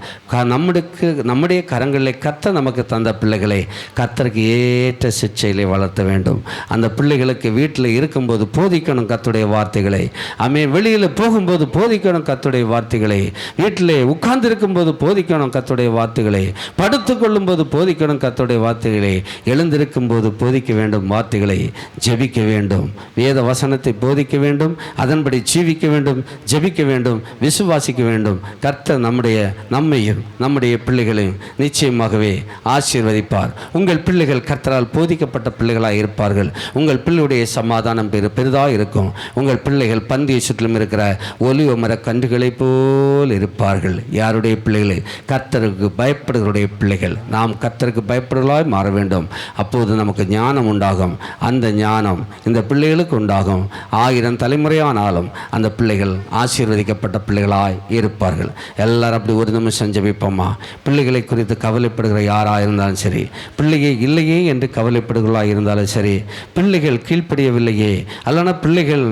நம்முடைய கரங்களிலே கர்த்தர் நமக்கு தந்த பிள்ளைகளை கர்த்தருக்கு ஏற்ற சிக்ஷையிலே வளர்த்த வேண்டும். அந்த பிள்ளைகளுக்கு வீட்டில் இருக்கும்போது போதிக்கணும் கர்த்தருடைய வார்த்தைகளை. வெளியில் போகும்போது போதிக்கணும் கர்த்தருடைய வார்த்தைகளை. வீட்டிலே உட்கார்ந்து இருக்கும்போது போதிக்கணும் கர்த்தருடைய வார்த்தைகளை. படுத்து கொள்ளும் போது போதிக்கணும் கர்த்தருடைய வார்த்தைகளை. எழுந்திருக்கும் போது போதிக்க வேண்டும் வார்த்தைகளை. ஜெபிக்க வேண்டும், வேத வசனத்தை போதிக்க வேண்டும், அதன்படி ஜீவிக்க வேண்டும், ஜெபிக்க வேண்டும், விசுவாசிக்க வேண்டும். கர்த்தர் நம்மையும் நம்முடைய பிள்ளைகளையும் நிச்சயமாகவே ஆசீர்வதிப்பார். உங்கள் பிள்ளைகள் கர்த்தரால் போதிக்கப்பட்ட பிள்ளைகளாக இருப்பார்கள். உங்கள் பிள்ளையுடைய சமாதானம் பெரிதாக இருக்கும். உங்கள் பிள்ளைகள் பந்தியை சுற்றிலும் இருக்கிற ஒலிவ மர கன்றுகளை போல் இருப்பார்கள். யாருடைய பிள்ளைகளை? கர்த்தருக்கு பயப்படுகளுடைய பிள்ளைகள். நாம் கர்த்தருக்கு பயப்படுகளாய் மாற வேண்டும். அப்போது நமக்கு ஞானம் உண்டாகும். அந்த ஞானம் இந்த பிள்ளைகளுக்கு உண்டாகும். 1000 தலைமுறையானாலும் அந்த பிள்ளைகள் ஆசீர்வதிக்கப்பட்ட பிள்ளைகளாய் இருப்பார்கள். எல்லாரும் அப்படி ஒரு நிமிஷம் ஜெபிப்போமா? பிள்ளைகளை குறித்து கவலைப்படுகிற யாராக இருந்தாலும் சரி, பிள்ளையை இல்லையே என்று கவலைப்படுகளாக இருந்தாலும் சரி, பிள்ளைகள் கீழ்ப்படியவில்லையே, அல்லனா பிள்ளைகள்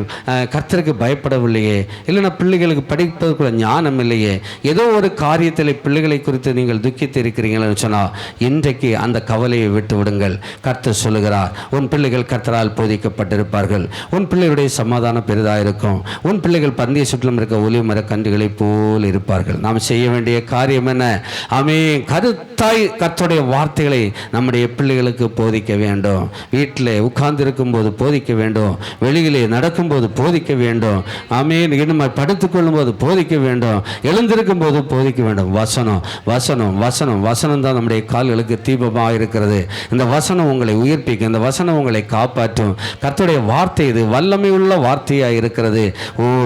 கர்த்தருக்கு பயப்படவில்லையே, இல்லைன்னா பிள்ளைகளுக்கு படிப்பதற்குள்ள ஞானம் இல்லையே, ஏதோ ஒரு காரியத்தில் பிள்ளைகளை குறித்து நீங்கள் துக்கித்து இருக்கிறீங்கன்னு சொன்னால் இன்றைக்கு அந்த கவலையை விட்டு விடுங்கள். கர்த்தர் சொல்லுகிறார், உன் பிள்ளைகள் கர்த்தரால் போதிக்கப்பட்டிருப்பார்கள். உன் பிள்ளைகளுடைய சமாதானம் பெரிதாக இருக்கும். உன் பிள்ளைகள் பந்திய சுற்றிலும் இருக்க ஒலிவ மர கன்றுகளை போல் இருப்பார்கள். நாம் செய்ய வேண்டிய காரியம் என்ன? கருத்தாய் கர்த்தருடைய வார்த்தைகளை நம்முடைய பிள்ளைகளுக்கு போதிக்க வேண்டும். வீட்டில் உட்கார்ந்து இருக்கும் போது போதிக்க வேண்டும். வெளியிலே நடக்கும்போது போதிக்க வேண்டும். இன்னும் படுத்துக்கொள்ளும் போது போதிக்க வேண்டும். எழுந்திருக்கும் போது போதிக்க வேண்டும். வசனம் வசனம் வசனம் வசனம் தான் நம்முடைய கால்களுக்கு தீபமாக இருக்கிறது. இந்த வசனம் உங்களை உயிர்ப்பிக்கும். இந்த வசனம் உங்களை காப்பாற்றும். கர்த்தருடைய வார்த்தை இது வல்லமை உள்ள வார்த்தையாக இருக்கிறது.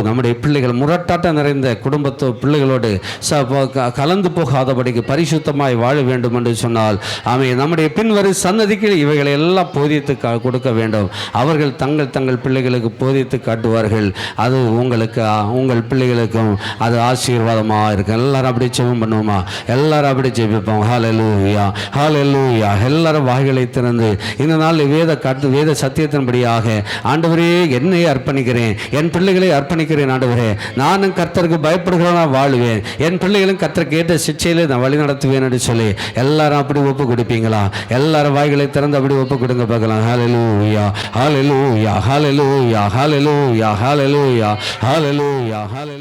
நம்முடைய பிள்ளைகள் முரட்டாட்டம் நிறைந்த குடும்பத்தோ பிள்ளைகளோடு கலந்து போகாதபடிக்கு பரிசுத்தமாய் வாழ வேண்டும் என்று சொன்னால் நம்முடைய பின்வரும் சன்னதிக்கு இவைகளை எல்லாம் போதித்து கொடுக்க வேண்டும். அவர்கள் தங்கள் பிள்ளைகளுக்கு போதித்து காட்டுவார்கள். அது உங்களுக்கு உங்கள் பிள்ளைகளுக்கும் அது ஆசீர்வாதமாக இருக்கும். எல்லாரும் அப்படி ஜெபம் பண்ணுவோமா? எல்லாரும் அப்படி ஜெபிப்போம். ஹல்லேலூயா ஹல்லேலூயா. எல்லாரும் வாய்களை திறந்து இந்த நாள் வேத சத்தியத்தின்படியாக ஆண்டவரே என்னை அர்ப்பணிக்கிறேன், என் பிள்ளைகளை அர்ப்பணிக்கிறேன். ஆண்டவரே நானும் கர்த்தருக்கு பயப்படுகிறவனா வாழுவேன், என் பிள்ளைகளும் கர்த்தருக்கு ஏற்ற சிக்ஷையிலே நான் வழி நடத்துவேன் என்று சொல்லி எல்லாரும் அப்படி ஒப்பு கொடுப்பீங்களா? எல்லாரும் வாய்களை திறந்து அப்படி ஒப்பு கொடுங்க பார்க்கலாம். ஹல்லேலூயா ஹல்லேலூயா ஹல்லேலூயா ஹல்லேலூயா ஹல்லேலூயா ஹல்லேலூயா ஹல்லேலூயா.